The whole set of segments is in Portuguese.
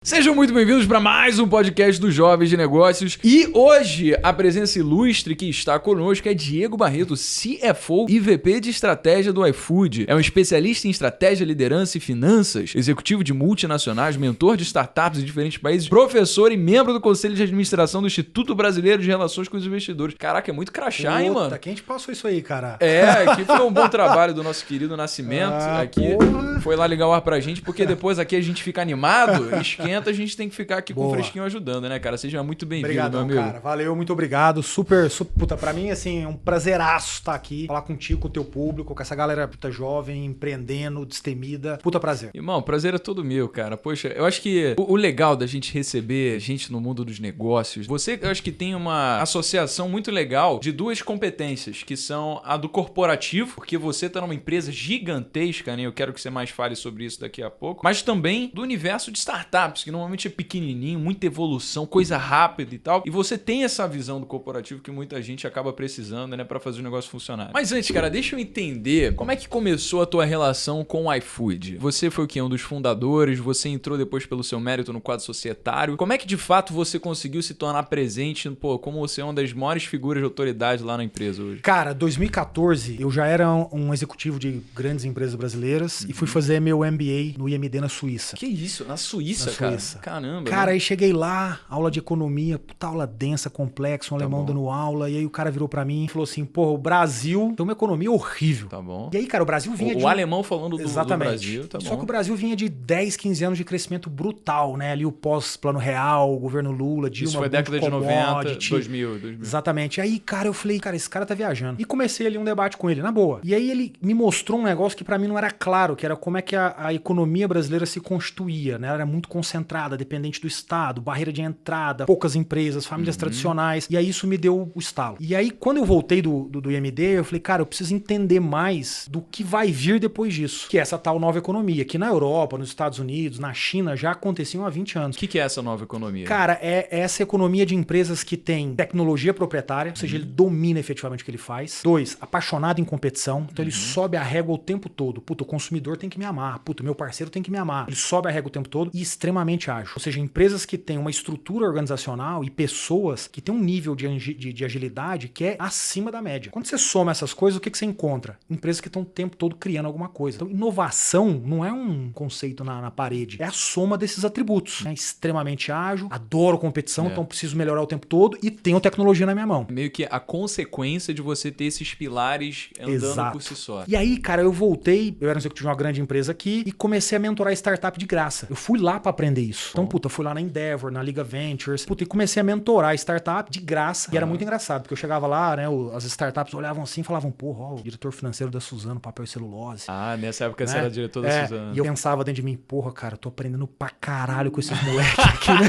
Sejam muito bem-vindos para mais um podcast dos Jovens de Negócios. E hoje a presença ilustre que está conosco é Diego Barreto, CFO e VP de Estratégia do iFood. É um especialista em estratégia, liderança e finanças, executivo de multinacionais, mentor de startups em diferentes países, professor e membro do Conselho de Administração do Instituto Brasileiro de Relações com os Investidores. Caraca, é muito crachá, hein, mano? Quem te passou isso aí, cara? Aqui foi um bom trabalho do nosso querido Nascimento. Foi lá ligar o ar pra gente, porque depois aqui a gente fica animado, esquenta, a gente tem que ficar aqui com o fresquinho ajudando, né, cara? Seja muito bem-vindo, meu amigo. Cara. Valeu, muito obrigado. Puta, pra mim, assim, é um prazeraço estar aqui, falar contigo, com o teu público, com essa galera puta jovem, empreendendo, destemida. Puta prazer. Irmão, prazer é todo meu, cara. Poxa, eu acho que o legal da gente receber gente no mundo dos negócios, eu acho que tem uma associação muito legal de duas competências, que são a do corporativo, porque você tá numa empresa gigantesca, né? Eu quero que você mais fale sobre isso daqui a pouco, mas também do universo de startups, que normalmente é pequenininho, muita evolução, coisa rápida e tal. E você tem essa visão do corporativo que muita gente acaba precisando, né, para fazer o negócio funcionar. Mas antes, cara, deixa eu entender como é que começou a tua relação com o iFood. Você foi o quê? Um dos fundadores? Você entrou depois pelo seu mérito no quadro societário? Como é que de fato você conseguiu se tornar presente, como você é uma das maiores figuras de autoridade lá na empresa hoje? Cara, 2014 eu já era um executivo de grandes empresas brasileiras e fui fazer meu MBA no IMD na Suíça. Que isso? Na Suíça, cara? Caramba. Cara, aí cheguei lá, aula de economia, puta aula densa, complexa, um alemão dando aula, e aí o cara virou pra mim e falou assim, pô, o Brasil tem uma economia horrível. Tá bom. E aí, cara, o Brasil vinha O alemão falando do Brasil, tá bom. Só que o Brasil vinha de 10, 15 anos de crescimento brutal, né? Ali o pós-plano real, o governo Lula, Dilma... Isso foi década de 90, 2000. Exatamente. Aí, cara, eu falei, cara, esse cara tá viajando. E comecei ali um debate com ele, na boa. E aí ele me mostrou um negócio que pra mim não era claro, que era como é que a economia brasileira se constituía, né? Ela era muito concentrada, dependente do Estado, barreira de entrada, poucas empresas, famílias tradicionais. E aí isso me deu o estalo. E aí, quando eu voltei do IMD, eu falei, cara, eu preciso entender mais do que vai vir depois disso. Que é essa tal nova economia, que na Europa, nos Estados Unidos, na China, já aconteciam há 20 anos. O que é essa nova economia? Cara, é essa economia de empresas que tem tecnologia proprietária, ou seja, ele domina efetivamente o que ele faz. 2, apaixonado em competição, então ele sobe a régua o tempo todo. Puta, o consumidor tem que me amar. Puta, o meu parceiro tem que me amar. Ele sobe a régua o tempo todo e extremamente ágil. Ou seja, empresas que têm uma estrutura organizacional e pessoas que têm um nível de agilidade que é acima da média. Quando você soma essas coisas, o que você encontra? Empresas que estão o tempo todo criando alguma coisa. Então, inovação não é um conceito na parede, é a soma desses atributos. É extremamente ágil, adoro competição, então preciso melhorar o tempo todo e tenho tecnologia na minha mão. Meio que a consequência de você ter esses pilares andando por si só. E aí, cara, eu voltei, eu era um executivo de uma grande empresa aqui e comecei a mentorar startup de graça. Eu fui lá pra aprender isso. Então, puta, fui lá na Endeavor, na Liga Ventures, puta, e comecei a mentorar startup de graça. E era muito engraçado, porque eu chegava lá, né, as startups olhavam assim e falavam, porra, ó, o diretor financeiro da Suzano, papel e celulose. Nessa época você era diretor da Suzano. E eu pensava dentro de mim, porra, cara, eu tô aprendendo pra caralho com esses moleques aqui, né?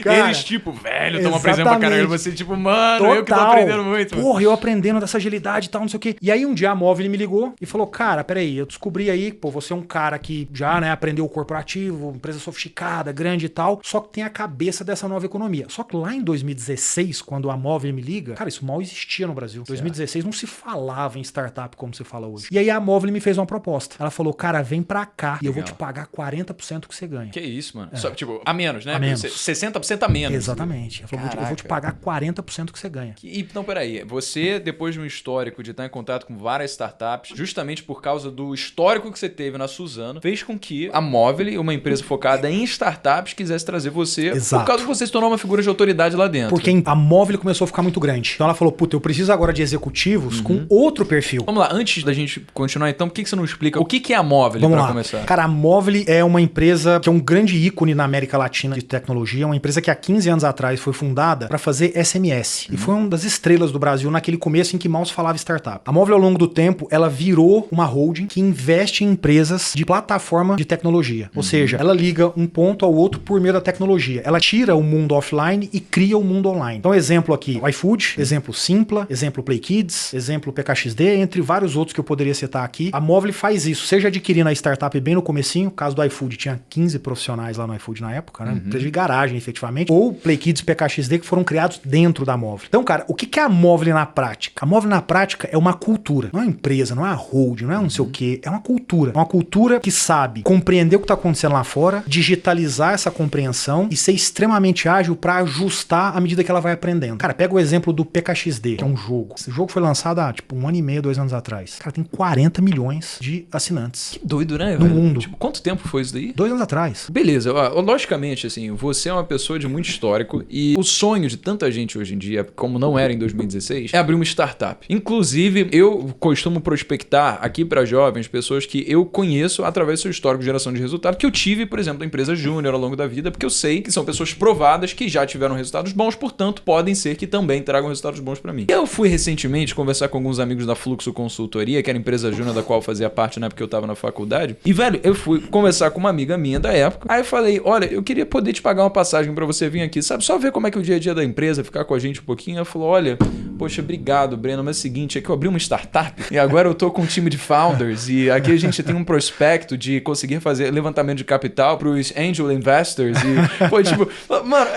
Cara, eles, tipo, velho, estão aprendendo pra caralho. Você, tipo, mano, total. Eu que tô aprendendo muito. Porra, eu aprendendo dessa agilidade e tal, não sei o quê. E aí um dia a Móvel me ligou e falou, cara, peraí, eu descobri aí, pô, você é um cara que já, né, aprendeu o corporativo, empresa sofisticada, grande e tal, só que tem a cabeça dessa nova economia. Só que lá em 2016, quando a Móvel me liga, cara, isso mal existia no Brasil. Em 2016 não se falava em startup como se fala hoje. E aí a Móvel me fez uma proposta. Ela falou, cara, vem pra cá e eu vou te pagar 40% do que você ganha. Que isso, mano. Só, tipo, a menos, né? A menos. 60% a menos. Exatamente. Ela falou, eu vou te pagar 40% do que você ganha. Então, peraí. Você, depois de um histórico de estar em contato com várias startups, justamente por causa do histórico que você teve na Suzano, fez com que a Móvel, uma empresa focada em startups, quisesse trazer você. Exato. Por causa que você se tornou uma figura de autoridade lá dentro. Porque a Móvel começou a ficar muito grande. Então ela falou, puta, eu preciso agora de executivos com outro perfil. Vamos lá, antes da gente continuar então, por que você não explica o que é a Móvel pra começar? Cara, a Móvel é uma empresa que é um grande ícone na América Latina de tecnologia, uma empresa que há 15 anos atrás foi fundada para fazer SMS. E foi uma das estrelas do Brasil naquele começo em que mal se falava startup. A Móvel, ao longo do tempo, ela virou uma holding que investe em empresas de plataforma de tecnologia. Ou seja, ela liga um ponto ao outro por meio da tecnologia. Ela tira o mundo offline e cria o mundo online. Então, exemplo aqui, o iFood, exemplo Simpla, exemplo Play Kids, exemplo PKXD, entre vários outros que eu poderia citar aqui. A Móvel faz isso, seja adquirindo a startup bem no comecinho, caso do iFood, tinha 15 profissionais lá no iFood na época, né? Empresa de garagem, efetivamente, ou Play Kids e PKXD que foram criados dentro da Móvel. Então, cara, o que é a Móvel na prática? A Móvel na prática é uma cultura, não é uma empresa, não é uma holding, não é não sei o quê, é uma cultura. É uma cultura que sabe compreender o que está acontecendo lá fora, digitar digitalizar essa compreensão e ser extremamente ágil para ajustar à medida que ela vai aprendendo. Cara, pega o exemplo do PKXD, que é um jogo. Esse jogo foi lançado há, tipo, 1 ano e meio, 2 anos atrás. Cara, tem 40 milhões de assinantes. Que doido, né? No mundo. Tipo, quanto tempo foi isso daí? 2 anos atrás. Beleza, ó, logicamente, assim, você é uma pessoa de muito histórico e o sonho de tanta gente hoje em dia, como não era em 2016, é abrir uma startup. Inclusive, eu costumo prospectar aqui para jovens pessoas que eu conheço através do seu histórico de geração de resultado, que eu tive, por exemplo, da empresa Júnior ao longo da vida, porque eu sei que são pessoas provadas que já tiveram resultados bons, portanto, podem ser que também tragam resultados bons para mim. Eu fui recentemente conversar com alguns amigos da Fluxo Consultoria, que era a empresa Júnior da qual eu fazia parte na época que eu tava na faculdade, e, velho, eu fui conversar com uma amiga minha da época, aí eu falei, olha, eu queria poder te pagar uma passagem para você vir aqui, sabe, só ver como é que é o dia a dia da empresa, ficar com a gente um pouquinho. Ela falou, olha, poxa, obrigado, Breno, mas é o seguinte, é que eu abri uma startup e agora eu tô com um time de founders e aqui a gente tem um prospecto de conseguir fazer levantamento de capital pros angel investors e, pô, tipo, mano,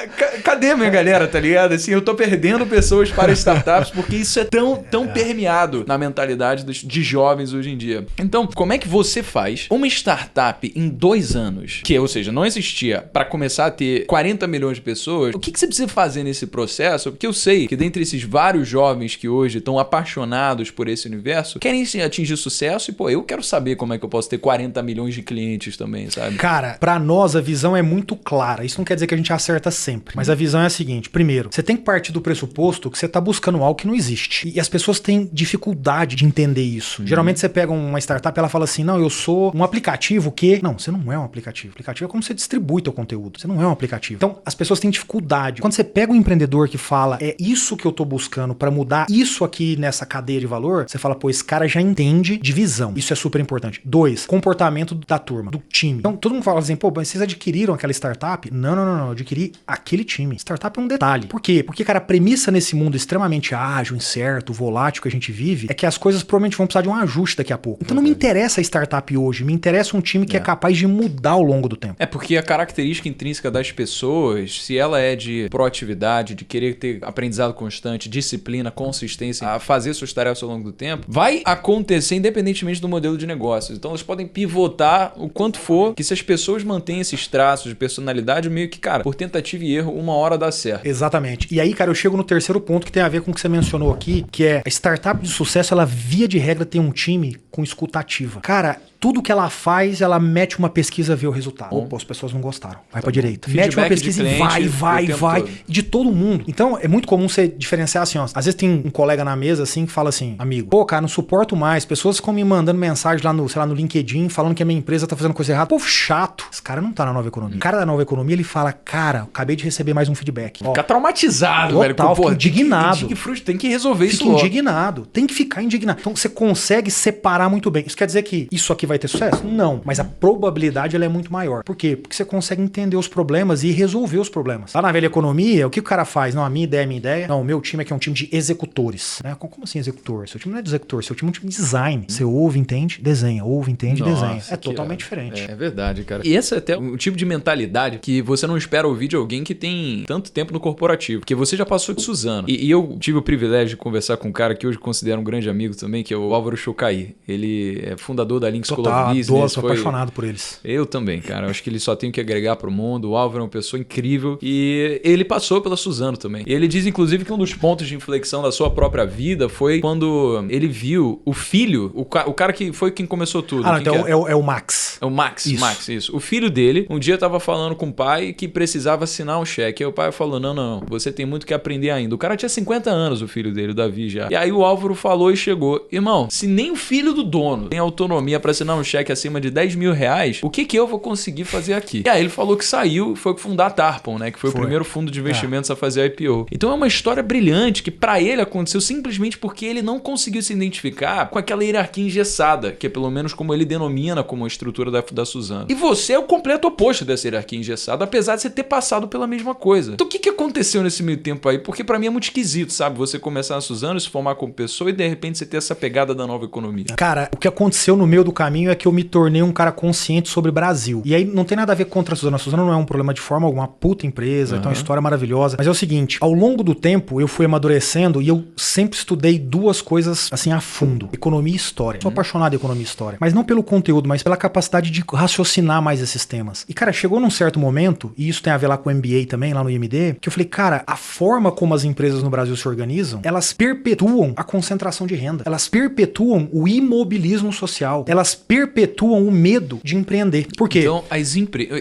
cadê minha galera, tá ligado? Assim, eu tô perdendo pessoas para startups porque isso é tão permeado na mentalidade de jovens hoje em dia. Então, como é que você faz uma startup em 2 anos, que, ou seja, não existia, para começar a ter 40 milhões de pessoas? O que você precisa fazer nesse processo? Porque eu sei que dentre esses vários jovens que hoje estão apaixonados por esse universo, querem atingir sucesso e, pô, eu quero saber como é que eu posso ter 40 milhões de clientes também, sabe? Cara, pra nós a visão é muito clara. Isso não quer dizer que a gente acerta sempre, mas a visão é a seguinte. Primeiro, você tem que partir do pressuposto que você tá buscando algo que não existe. E as pessoas têm dificuldade de entender isso. Geralmente você pega uma startup e ela fala assim, não, eu sou um aplicativo que... Não, você não é um aplicativo. Aplicativo é como você distribui teu conteúdo. Você não é um aplicativo. Então, as pessoas têm dificuldade. Quando você pega um empreendedor que fala, é isso que eu tô buscando pra mudar isso aqui nessa cadeia de valor, você fala, pô, esse cara já entende de visão. Isso é super importante. 2, comportamento da turma, do time. Então, todo mundo fala assim, pô, mas vocês adquiriram aquela startup? Não, eu adquiri aquele time. Startup é um detalhe. Por quê? Porque, cara, a premissa nesse mundo extremamente ágil, incerto, volátil que a gente vive, é que as coisas provavelmente vão precisar de um ajuste daqui a pouco. Então, não me interessa a startup hoje, me interessa um time que é capaz de mudar ao longo do tempo. É porque a característica intrínseca das pessoas, se ela é de proatividade, de querer ter aprendizado constante, disciplina, consistência, a fazer suas tarefas ao longo do tempo, vai acontecer independentemente do modelo de negócios. Então elas podem pivotar o quanto for, que se as pessoas mantêm esses traços de personalidade, meio que, cara, por tentativa e erro, uma hora dá certo. Exatamente. E aí, cara, eu chego no terceiro ponto que tem a ver com o que você mencionou aqui, que é a startup de sucesso, ela via de regra tem um time com escutativa. Cara, tudo que ela faz, ela mete uma pesquisa e vê o resultado. Opa, as pessoas não gostaram. Vai pra direita. Mete uma pesquisa e vai. De todo mundo. Então, é muito comum você diferenciar assim, ó. Às vezes tem um colega na mesa, assim, que fala assim, amigo, pô, cara, não suporto mais. Pessoas ficam me mandando mensagem lá no, sei lá, no LinkedIn, falando que a minha empresa tá fazendo coisa errada. Pô, chato. Esse cara não tá na nova economia. O cara da nova economia, ele fala, cara, acabei de receber mais um feedback. Fica traumatizado, total, velho. Pô, fica indignado. Tem que resolver isso logo. Fica indignado. Tem que ficar indignado. Então, você consegue separar muito bem. Isso quer dizer que isso aqui vai ter sucesso? Não. Mas a probabilidade ela é muito maior. Por quê? Porque você consegue entender os problemas e resolver os problemas. Lá na velha economia, o que o cara faz? Não, a minha ideia. Não, o meu time aqui é um time de executores. Né? Como assim executor? Seu time não é de executor, seu time é um time de design. Você ouve, entende, desenha. Ouve, entende, desenha. É totalmente diferente. É verdade, cara. E esse é até um tipo de mentalidade que você não espera ouvir de alguém que tem tanto tempo no corporativo. Porque você já passou de Suzano. E eu tive o privilégio de conversar com um cara que hoje considero um grande amigo também, que é o Álvaro Chocaí. Ele é fundador da Lynx School of Business. Sou apaixonado por eles. Eu também, cara. Eu acho que ele só tem o que agregar pro mundo. O Álvaro é uma pessoa incrível. E ele passou pela Suzano também. E ele diz, inclusive, que um dos pontos de inflexão da sua própria vida foi quando ele viu o filho, o cara que foi quem começou tudo. Ah, não, então é o Max. É o Max, isso. O filho dele, um dia tava falando com o pai que precisava assinar um cheque. Aí o pai falou, não, você tem muito que aprender ainda. O cara tinha 50 anos, o filho dele, o Davi já. E aí o Álvaro falou e chegou, irmão, se nem o filho do dono tem autonomia pra assinar um cheque acima de 10 mil reais, o que eu vou conseguir fazer aqui? E aí ele falou que saiu e foi fundar a Tarpon, né? Que foi o primeiro fundo de investimentos a fazer a IPO. Então é uma história brilhante que pra ele aconteceu simplesmente porque ele não conseguiu se identificar com aquela hierarquia engessada, que é pelo menos como ele denomina como a estrutura da Suzano. E você é o completo oposto dessa hierarquia engessada, apesar de você ter passado pela mesma coisa. Então o que aconteceu? aconteceu nesse meio tempo aí? Porque pra mim é muito esquisito, sabe? Você começar na Suzano, se formar como pessoa e de repente você ter essa pegada da nova economia. Cara, o que aconteceu no meio do caminho é que eu me tornei um cara consciente sobre Brasil. E aí não tem nada a ver contra a Suzano. A Suzano não é um problema de forma alguma, puta empresa, tem uma história maravilhosa. Mas é o seguinte, ao longo do tempo eu fui amadurecendo e eu sempre estudei duas coisas assim a fundo. Economia e história. Sou apaixonado em economia e história. Mas não pelo conteúdo, mas pela capacidade de raciocinar mais esses temas. E cara, chegou num certo momento, e isso tem a ver lá com o MBA também, lá no IMD, que eu falei, cara, a forma como as empresas no Brasil se organizam, elas perpetuam a concentração de renda. Elas perpetuam o imobilismo social. Elas perpetuam o medo de empreender. Por quê? Então,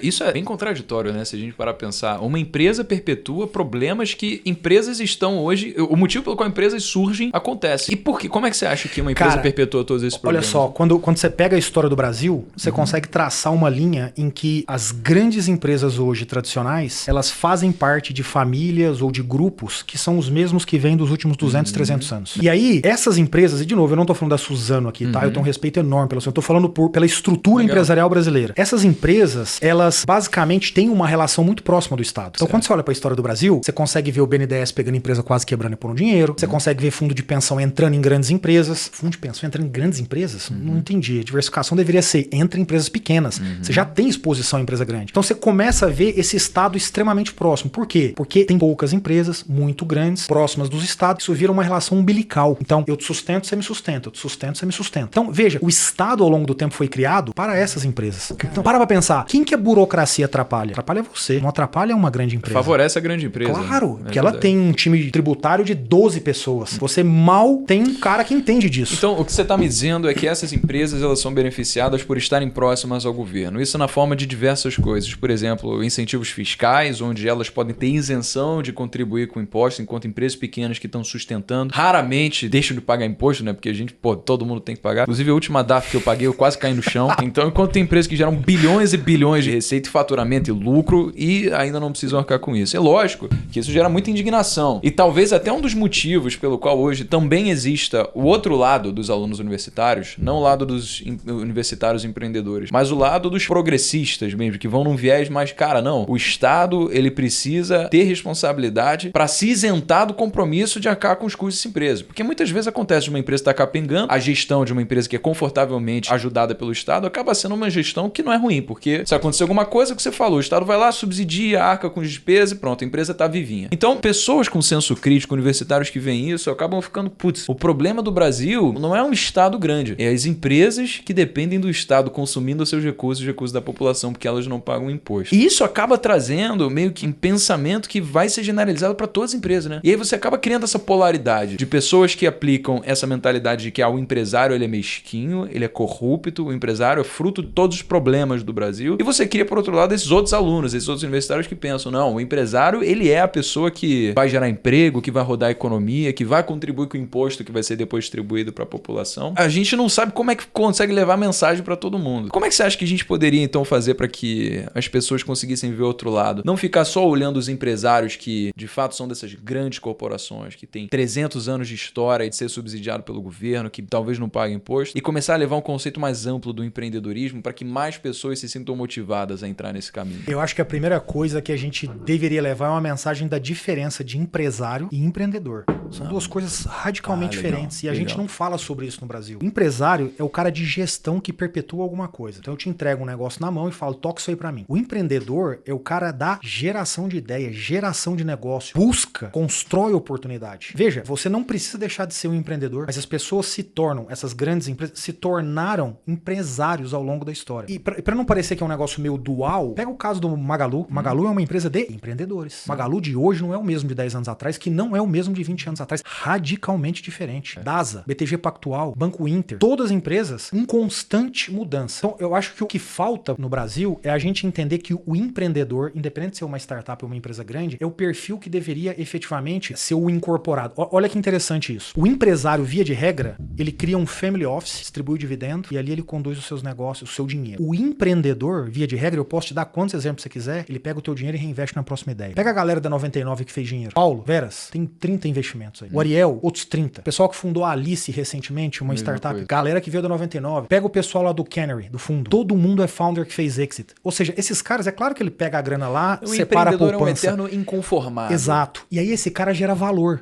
isso é bem contraditório, né? Se a gente parar pra pensar. Uma empresa perpetua problemas que empresas estão hoje... O motivo pelo qual empresas surgem acontece. E por quê? Como é que você acha que uma empresa perpetua todos esses problemas? Olha só, quando você pega a história do Brasil, você consegue traçar uma linha em que as grandes empresas hoje tradicionais, elas fazem parte de famílias ou de grupos que são os mesmos que vêm dos últimos 200, 300 anos. E aí, essas empresas, e de novo, eu não tô falando da Suzano aqui, tá? Eu tenho um respeito enorme pela Suzano. Eu tô falando pela estrutura empresarial brasileira. Essas empresas, elas basicamente têm uma relação muito próxima do Estado. Então, quando você olha pra história do Brasil, você consegue ver o BNDES pegando empresa quase quebrando e pondo dinheiro. Você consegue ver fundo de pensão entrando em grandes empresas. Fundo de pensão entrando em grandes empresas? Não entendi. A diversificação deveria ser entre empresas pequenas. Você já tem exposição à empresa grande. Então, você começa a ver esse Estado extremamente próximo. Por quê? Porque tem poucas empresas muito grandes, próximas dos Estados. Isso vira uma relação umbilical. Então, eu te sustento, você me sustenta. Eu te sustento, você me sustenta. Então, veja, o Estado ao longo do tempo foi criado para essas empresas. Então, para pra pensar. Quem que a burocracia atrapalha? Atrapalha você. Não atrapalha uma grande empresa. Favorece a grande empresa. Claro, porque ela tem um time tributário de 12 pessoas. Você mal tem um cara que entende disso. Então, o que você está me dizendo é que essas empresas elas são beneficiadas por estarem próximas ao governo. Isso na forma de diversas coisas. Por exemplo, incentivos fiscais, onde elas podem ter isenção de contribuir com impostos, enquanto empresas pequenas que estão sustentando raramente deixam de pagar imposto, né? Porque a gente, todo mundo tem que pagar. Inclusive, a última DAF que eu paguei, eu quase caí no chão. Então, enquanto tem empresas que geram bilhões e bilhões de receita, faturamento e lucro e ainda não precisam arcar com isso. É lógico que isso gera muita indignação. E talvez até um dos motivos pelo qual hoje também exista o outro lado dos alunos universitários, não o lado dos universitários empreendedores, mas o lado dos progressistas mesmo, que vão num viés mais, cara, não, o Estado, ele precisa ter responsabilidade para se isentar do compromisso de arcar com os custos dessa empresa. Porque muitas vezes acontece de uma empresa estar capengando, a gestão de uma empresa que é confortavelmente ajudada pelo Estado acaba sendo uma gestão que não é ruim, porque se acontecer alguma coisa que você falou, o Estado vai lá, subsidia, arca com despesas e pronto, a empresa tá vivinha. Então, pessoas com senso crítico, universitários que veem isso, acabam ficando, putz, o problema do Brasil não é um Estado grande, é as empresas que dependem do Estado consumindo os seus recursos, os recursos da população, porque elas não pagam imposto. E isso acaba trazendo meio que um pensamento que vai ser generalizado para todas as empresas, né? E aí você acaba criando essa polaridade de pessoas que aplicam essa mentalidade de que o empresário ele é mesquinho, ele é corrupto, o empresário é fruto de todos os problemas do Brasil. E você cria, por outro lado, esses outros alunos, esses outros universitários que pensam, não, o empresário ele é a pessoa que vai gerar emprego, que vai rodar a economia, que vai contribuir com o imposto que vai ser depois distribuído para a população. A gente não sabe como é que consegue levar a mensagem para todo mundo. Como é que você acha que a gente poderia então fazer para que as pessoas conseguissem ver o outro lado? Não ficar só olhando os empresários que de fato são dessas grandes corporações, que têm 300 anos de história e de ser subsidiado pelo governo, que talvez não paguem imposto, e começar a levar um conceito mais amplo do empreendedorismo para que mais pessoas se sintam motivadas a entrar nesse caminho. Eu acho que a primeira coisa que a gente deveria levar é uma mensagem da diferença de empresário e empreendedor. São duas coisas radicalmente diferentes e a gente não fala sobre isso no Brasil. O empresário é o cara de gestão que perpetua alguma coisa. Então eu te entrego um negócio na mão e falo, toca isso aí pra mim. O empreendedor é o cara da geração de ideia, geração de negócio, busca, constrói oportunidade. Veja, você não precisa deixar de ser um empreendedor, mas as pessoas se tornam, essas grandes empresas, se tornaram empresários ao longo da história. E pra não parecer que é um negócio meio dual, pega o caso do Magalu. Magalu é uma empresa de empreendedores. Magalu de hoje não é o mesmo de 10 anos atrás, que não é o mesmo de 20 anos atrás. Radicalmente diferente. DASA, BTG Pactual, Banco Inter, todas as empresas em constante mudança. Então, eu acho que o que falta no Brasil é a gente entender que o empreendedor, independente de ser uma startup ou uma empresa grande, é o perfil que deveria efetivamente ser o incorporado. Olha que interessante isso. O empresário, via de regra, ele cria um family office, distribui o dividendo e ali ele conduz os seus negócios, o seu dinheiro. O empreendedor, via de regra, eu posso te dar quantos exemplos você quiser, ele pega o teu dinheiro e reinveste na próxima ideia. Pega a galera da 99 que fez dinheiro. Paulo, Veras, tem 30 investimentos. investimentos aí. O Ariel, outros 30. O pessoal que fundou a Alice recentemente, uma startup. Galera que veio da 99. Pega o pessoal lá do Canary, do fundo. Todo mundo é founder que fez exit. Ou seja, esses caras, é claro que ele pega a grana lá, separa a poupança. O empreendedor é um eterno inconformado. Exato. E aí esse cara gera valor.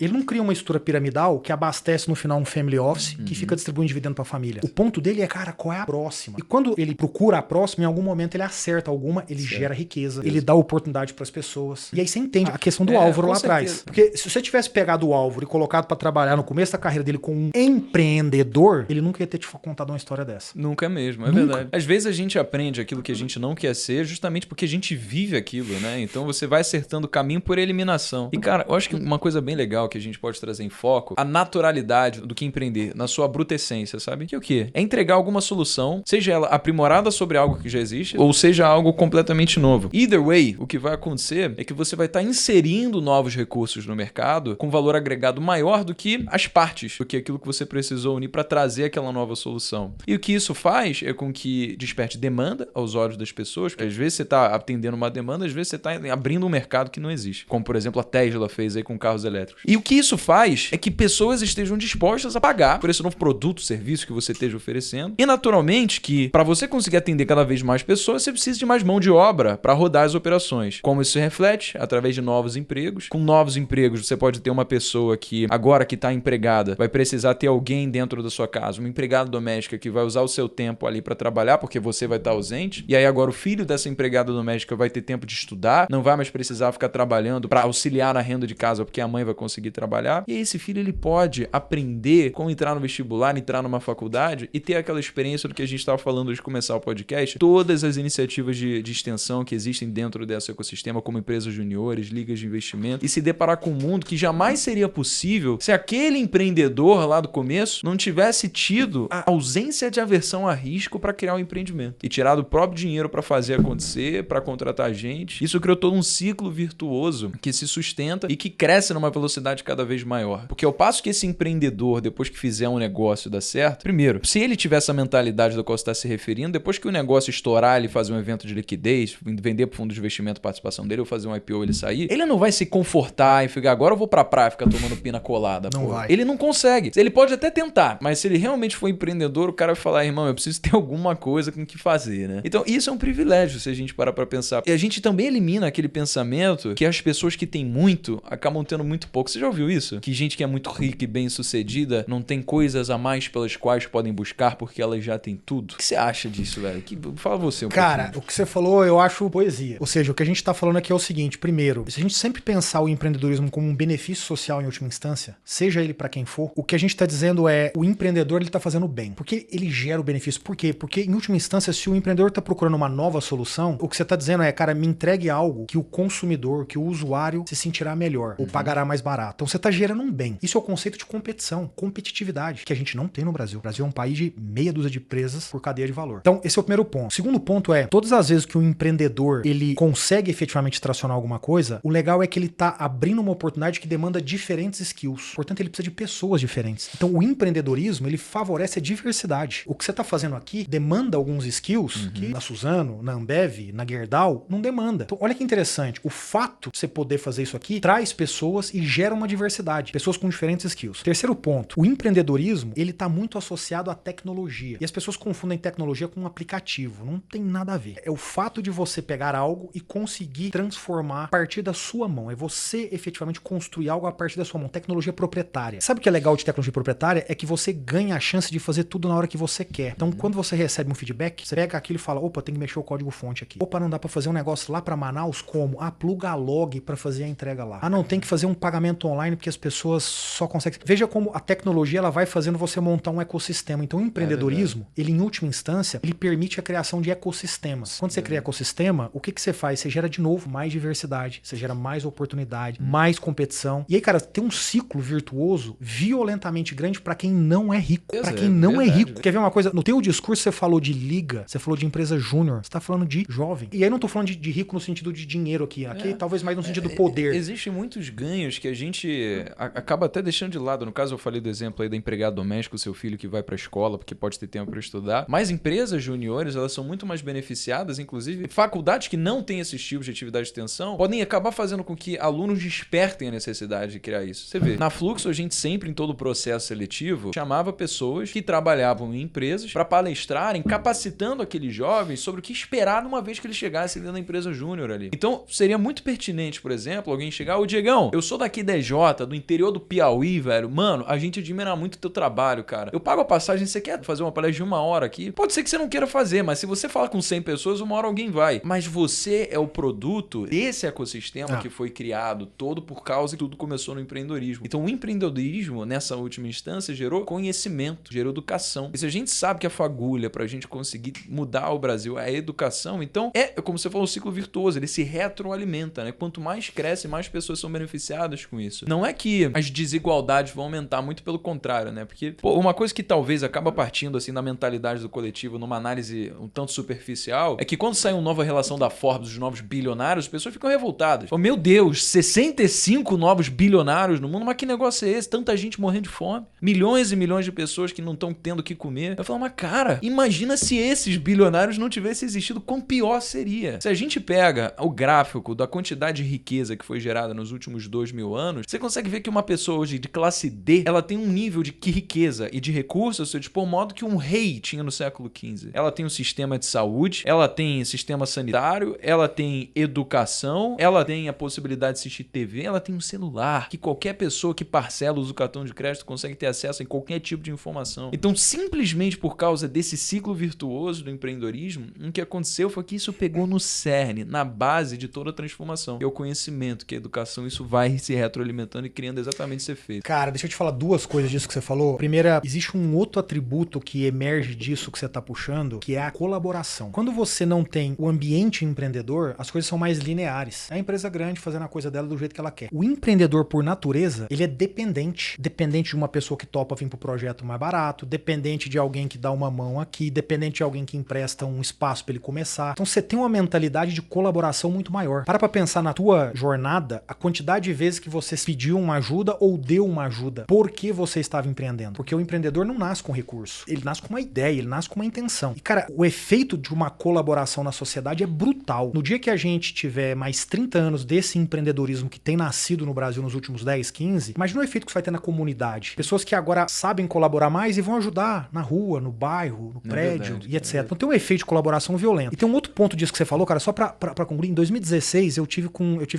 Ele não cria uma estrutura piramidal que abastece no final um family office que fica distribuindo dividendo pra família. O ponto dele é, cara, qual é a próxima? E quando ele procura a próxima, em algum momento ele acerta alguma, ele gera riqueza, ele dá oportunidade pras pessoas. E aí você entende a questão do Álvaro lá atrás. Porque se você tivesse pegado o Álvaro e colocado pra trabalhar no começo da carreira dele com um empreendedor, ele nunca ia ter te contado uma história dessa. Nunca mesmo, é verdade. Às vezes a gente aprende aquilo que a gente não quer ser justamente porque a gente vive aquilo, né? Então você vai acertando o caminho por eliminação. E cara, eu acho que uma coisa bem legal que a gente pode trazer em foco, a naturalidade do que empreender, na sua bruta essência, sabe? Que é o quê? É entregar alguma solução, seja ela aprimorada sobre algo que já existe, ou seja algo completamente novo. Either way, o que vai acontecer é que você vai estar inserindo novos recursos no mercado com valor agregado maior do que as partes, do que aquilo que você precisou unir para trazer aquela nova solução. E o que isso faz é com que desperte demanda aos olhos das pessoas, porque às vezes você está atendendo uma demanda, às vezes você está abrindo um mercado que não existe, como por exemplo a Tesla fez aí com carros elétricos. E o que isso faz é que pessoas estejam dispostas a pagar por esse novo produto, serviço que você esteja oferecendo. E naturalmente que para você conseguir atender cada vez mais pessoas, você precisa de mais mão de obra para rodar as operações. Como isso se reflete? Através de novos empregos. Com novos empregos, você pode ter uma pessoa que agora que está empregada vai precisar ter alguém dentro da sua casa, uma empregada doméstica que vai usar o seu tempo ali para trabalhar porque você vai estar ausente. E aí agora o filho dessa empregada doméstica vai ter tempo de estudar, não vai mais precisar ficar trabalhando para auxiliar na renda de casa porque a mãe vai conseguir trabalhar. E aí esse filho ele pode aprender como entrar no vestibular, entrar numa faculdade e ter aquela experiência do que a gente estava falando antes de começar o podcast. Todas as iniciativas de extensão que existem dentro desse ecossistema, como empresas juniores, ligas de investimento, e se deparar com um mundo que jamais seria possível se aquele empreendedor lá do começo não tivesse tido a ausência de aversão a risco para criar um empreendimento e tirar do próprio dinheiro para fazer acontecer, para contratar gente. Isso criou todo um ciclo virtuoso que se sustenta e que cresce numa velocidade cada vez maior. Porque ao passo que esse empreendedor, depois que fizer um negócio dar certo, primeiro, se ele tiver essa mentalidade da qual você está se referindo, depois que o negócio estourar, ele fazer um evento de liquidez, vender para fundo de investimento a participação dele, ou fazer um IPO ele sair, ele não vai se confortar e ficar, agora eu vou pra praia ficar tomando pina colada. Não vai. Ele não consegue. Ele pode até tentar, mas se ele realmente for empreendedor, o cara vai falar, irmão, eu preciso ter alguma coisa com o que fazer, né? Então isso é um privilégio se a gente parar pra pensar. E a gente também elimina aquele pensamento que as pessoas que têm muito acabam tendo muito pouco. Você já ouviu isso? Que gente que é muito rica e bem sucedida não tem coisas a mais pelas quais podem buscar porque elas já têm tudo. O que você acha disso, velho? Fala você um Cara, pouquinho. o que você falou eu acho poesia. Ou seja, o que a gente tá falando aqui é o seguinte, primeiro, se a gente sempre pensar o empreendedorismo como um benefício social em última instância, seja ele pra quem for, o que a gente tá dizendo é o empreendedor ele tá fazendo bem. Porque ele gera o benefício. Por quê? Porque em última instância, se o empreendedor tá procurando uma nova solução, o que você tá dizendo é, cara, me entregue algo que o consumidor, que o usuário se sentirá melhor ou pagará mais barato. Então você tá gerando um bem. Isso é o conceito de competição, competitividade, que a gente não tem no Brasil. O Brasil é um país de meia dúzia de empresas por cadeia de valor. Então esse é o primeiro ponto. O segundo ponto é, todas as vezes que o empreendedor ele consegue efetivamente tracionar alguma coisa, o legal é que ele tá abrindo uma oportunidade que demanda diferentes skills. Portanto, ele precisa de pessoas diferentes. Então o empreendedorismo, ele favorece a diversidade. O que você tá fazendo aqui demanda alguns skills que na Suzano, na Ambev, na Gerdau, não demanda. Então olha que interessante. O fato de você poder fazer isso aqui traz pessoas e gera uma diversidade. Pessoas com diferentes skills. Terceiro ponto. O empreendedorismo, ele tá muito associado à tecnologia. E as pessoas confundem tecnologia com um aplicativo. Não tem nada a ver. É o fato de você pegar algo e conseguir transformar a partir da sua mão. É você efetivamente construir algo a partir da sua mão. Tecnologia proprietária. Sabe o que é legal de tecnologia proprietária? É que você ganha a chance de fazer tudo na hora que você quer. Então, quando você recebe um feedback, você pega aquilo e fala, opa, tem que mexer o código-fonte aqui. Opa, não dá pra fazer um negócio lá pra Manaus como? Ah, pluga a log pra fazer a entrega lá. Ah, não, tem que fazer um pagamento online porque as pessoas só conseguem... Veja como a tecnologia, ela vai fazendo você montar um ecossistema. Então, o empreendedorismo, ele em última instância, ele permite a criação de ecossistemas. Quando você cria ecossistema, o que você faz? Você gera de novo mais diversidade, você gera mais oportunidade, mais competição. E aí, cara, tem um ciclo virtuoso violentamente grande pra quem não é rico. Pra quem não é rico. Quer ver uma coisa? No teu discurso você falou de liga, você falou de empresa júnior, você tá falando de jovem. E aí não tô falando de rico no sentido de dinheiro aqui. Aqui talvez mais no sentido do poder. Existem muitos ganhos que a gente acaba até deixando de lado. No caso, eu falei do exemplo aí da empregada doméstica, o seu filho que vai pra escola porque pode ter tempo para estudar. Mas empresas juniores, elas são muito mais beneficiadas, inclusive faculdades que não têm esses tipos de atividade de extensão podem acabar fazendo com que alunos despertem despertem a necessidade de criar isso. Você vê, na Fluxo a gente sempre, em todo o processo seletivo, chamava pessoas que trabalhavam em empresas para palestrarem, capacitando aqueles jovens sobre o que esperar uma vez que eles chegassem dentro da empresa júnior ali. Então, seria muito pertinente, por exemplo, alguém chegar, ô Diegão, eu sou daqui da EJ, do interior do Piauí, velho. Mano, a gente admira muito o teu trabalho, cara. Eu pago a passagem, você quer fazer uma palestra de 1 hora aqui? Pode ser que você não queira fazer, mas se você falar com 100 pessoas, 1 hora alguém vai. Mas você é o produto desse ecossistema que foi criado todo por causa que tudo começou no empreendedorismo. Então, o empreendedorismo, nessa última instância, gerou conhecimento, gerou educação. E se a gente sabe que a fagulha pra gente conseguir mudar o Brasil é a educação, então como você falou, um ciclo virtuoso, ele se retroalimenta, né? Quanto mais cresce, mais pessoas são beneficiadas com isso. Não é que as desigualdades vão aumentar, muito pelo contrário, né? Porque uma coisa que talvez acaba partindo assim da mentalidade do coletivo numa análise um tanto superficial é que quando sai uma nova relação da Forbes dos novos bilionários, as pessoas ficam revoltadas. Oh, meu Deus, 65 novos bilionários no mundo, mas que negócio é esse? Tanta gente morrendo de fome. Milhões e milhões de pessoas que não estão tendo o que comer. Eu falo, mas cara, imagina se esses bilionários não tivessem existido, quão pior seria. Se a gente pega o gráfico da quantidade de riqueza que foi gerada nos últimos 2000 anos, você consegue ver que uma pessoa hoje de classe D, ela tem um nível de riqueza e de recursos ao seu dispor, modo que um rei tinha no século XV. Ela tem um sistema de saúde, ela tem sistema sanitário, ela tem educação, ela tem a possibilidade de assistir TV, ela tem um celular, que qualquer pessoa que parcela usa o cartão de crédito consegue ter acesso a qualquer tipo de informação. Então, simplesmente por causa desse ciclo virtuoso do empreendedorismo, o que aconteceu foi que isso pegou no cerne, na base de toda a transformação. Que é o conhecimento, que é a educação, isso vai se retroalimentando e criando exatamente esse efeito. Cara, deixa eu te falar 2 coisas disso que você falou. Primeira, existe um outro atributo que emerge disso que você tá puxando, que é a colaboração. Quando você não tem o ambiente empreendedor, as coisas são mais lineares. É a empresa grande fazendo a coisa dela do jeito que ela quer. O empreendedor, por natureza, ele é dependente. Dependente de uma pessoa que topa vir pro projeto mais barato, dependente de alguém que dá uma mão aqui, dependente de alguém que empresta um espaço pra ele começar. Então você tem uma mentalidade de colaboração muito maior. Para pensar na tua jornada, a quantidade de vezes que você pediu uma ajuda ou deu uma ajuda. Por que você estava empreendendo? Porque o empreendedor não nasce com recurso. Ele nasce com uma ideia, ele nasce com uma intenção. E, cara, o efeito de uma colaboração na sociedade é brutal. No dia que a gente tiver mais 30 anos desse empreendedorismo que tem nascido no Brasil nos últimos 10, 15, imagina o efeito que isso vai ter na comunidade. Pessoas que agora sabem colaborar mais e vão ajudar na rua, no bairro, no prédio e etc. Então tem um efeito de colaboração violento. E tem um outro ponto disso que você falou, cara, só pra concluir. Em 2016, eu tive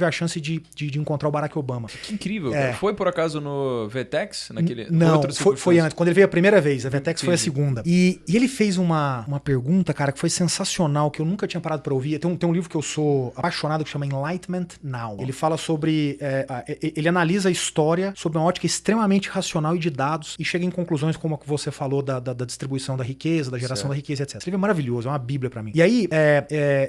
a chance de encontrar o Barack Obama. Que incrível. Foi por acaso no VTEX? Não, foi antes. Quando ele veio a primeira vez. A VTEX foi a segunda. E ele fez uma pergunta, cara, que foi sensacional, que eu nunca tinha parado pra ouvir. Tem um livro que eu sou apaixonado que chama Enlightenment Now. Ele fala sobre... ele analisa a história sob uma ótica extremamente racional e de dados e chega em conclusões como a que você falou da distribuição da riqueza, da geração da riqueza, etc. Esse livro é maravilhoso, é uma bíblia pra mim. E aí,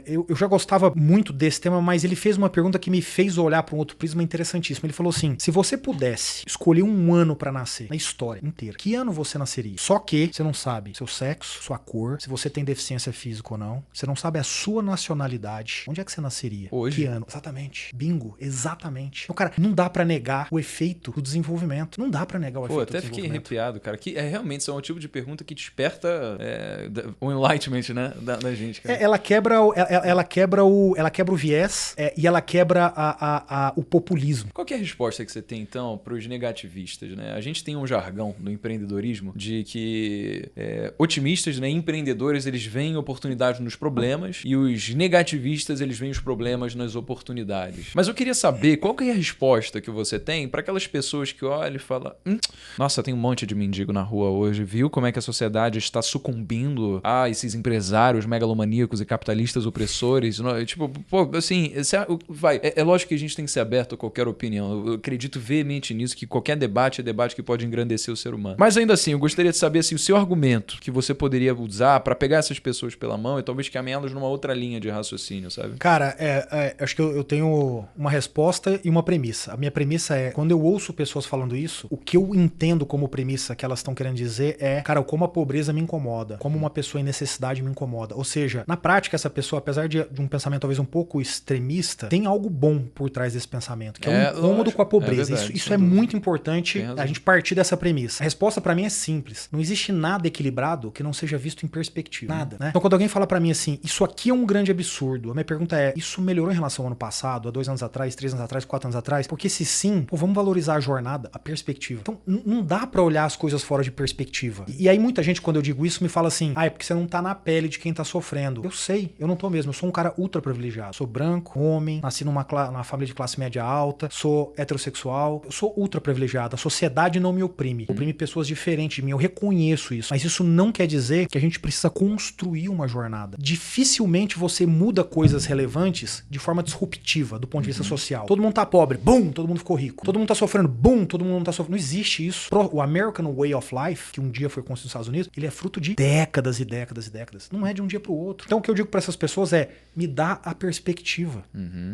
eu já gostava muito desse tema, mas ele fez uma pergunta que me fez olhar pra um outro prisma interessantíssimo. Ele falou assim, se você pudesse escolher um ano pra nascer, na história inteira, que ano você nasceria? Só que você não sabe seu sexo, sua cor, se você tem deficiência física ou não, você não sabe a sua nacionalidade. Onde é que você nasceria? Hoje. Que ano? Exatamente. Bingo, exatamente. Então, cara, não dá pra negar o efeito do desenvolvimento. Não dá pra negar o efeito do até desenvolvimento. Fiquei arrepiado, cara. Que realmente isso é um tipo de pergunta que desperta o enlightenment, né, da gente, cara. Ela quebra o viés e ela quebra o populismo. Qual que é a resposta que você tem, então, para os negativistas, né? A gente tem um jargão do empreendedorismo de que otimistas, né, empreendedores, eles veem oportunidades nos problemas e os negativistas, eles veem os problemas nas oportunidades. Mas eu queria saber qual que é a resposta que você tem para aquelas pessoas que olham e falam, nossa, tem um monte de mendigo na rua hoje, viu como é que a sociedade está sucumbindo a esses empresários megalomaníacos e capitalistas opressores? Tipo, pô, assim, é lógico que a gente tem que ser aberto a qualquer opinião. Eu acredito veemente nisso, que qualquer debate é debate que pode engrandecer o ser humano. Mas ainda assim, eu gostaria de saber assim, o seu argumento que você poderia usar para pegar essas pessoas pela mão e talvez caminhá-las numa outra linha de raciocínio, sabe? Cara, acho que eu tenho uma resposta e uma premissa. A minha premissa é, quando eu ouço pessoas falando isso, o que eu entendo como premissa que elas estão querendo dizer é, cara, como a pobreza me incomoda, como uma pessoa em necessidade me incomoda. Ou seja, na prática, essa pessoa, apesar de um pensamento talvez um pouco extremista, tem algo bom por trás desse pensamento, que é um incômodo com a pobreza. Isso é muito importante a gente partir dessa premissa. A resposta pra mim é simples. Não existe nada equilibrado que não seja visto em perspectiva. Nada, né? Então quando alguém fala pra mim assim, isso aqui é um grande absurdo, a minha pergunta é, isso melhorou em relação ao ano passado, há 2 anos atrás, 3 anos atrás, 4 anos atrás? Porque se sim, pô, vamos valorizar a jornada, a perspectiva. Então, não dá pra olhar as coisas fora de perspectiva. E aí muita gente, quando eu digo isso, me fala assim, é porque você não tá na pele de quem tá sofrendo. Eu sei, eu não tô mesmo. Eu sou um cara ultra privilegiado. Sou branco, homem, nasci numa família de classe média alta, sou heterossexual, eu sou ultra privilegiado. A sociedade não me oprime. Oprime pessoas diferentes de mim. Eu reconheço isso. Mas isso não quer dizer que a gente precisa construir uma jornada. Dificilmente você muda coisas relevantes de forma disruptiva, do ponto de vista social. Todo mundo tá pobre, bum, todo mundo ficou rico. Todo mundo tá sofrendo, bum, todo mundo não tá sofrendo. Não existe isso. O American Way of Life, que um dia foi construído nos Estados Unidos, ele é fruto de décadas e décadas e décadas. Não é de um dia pro outro. Então o que eu digo pra essas pessoas é, me dá a perspectiva.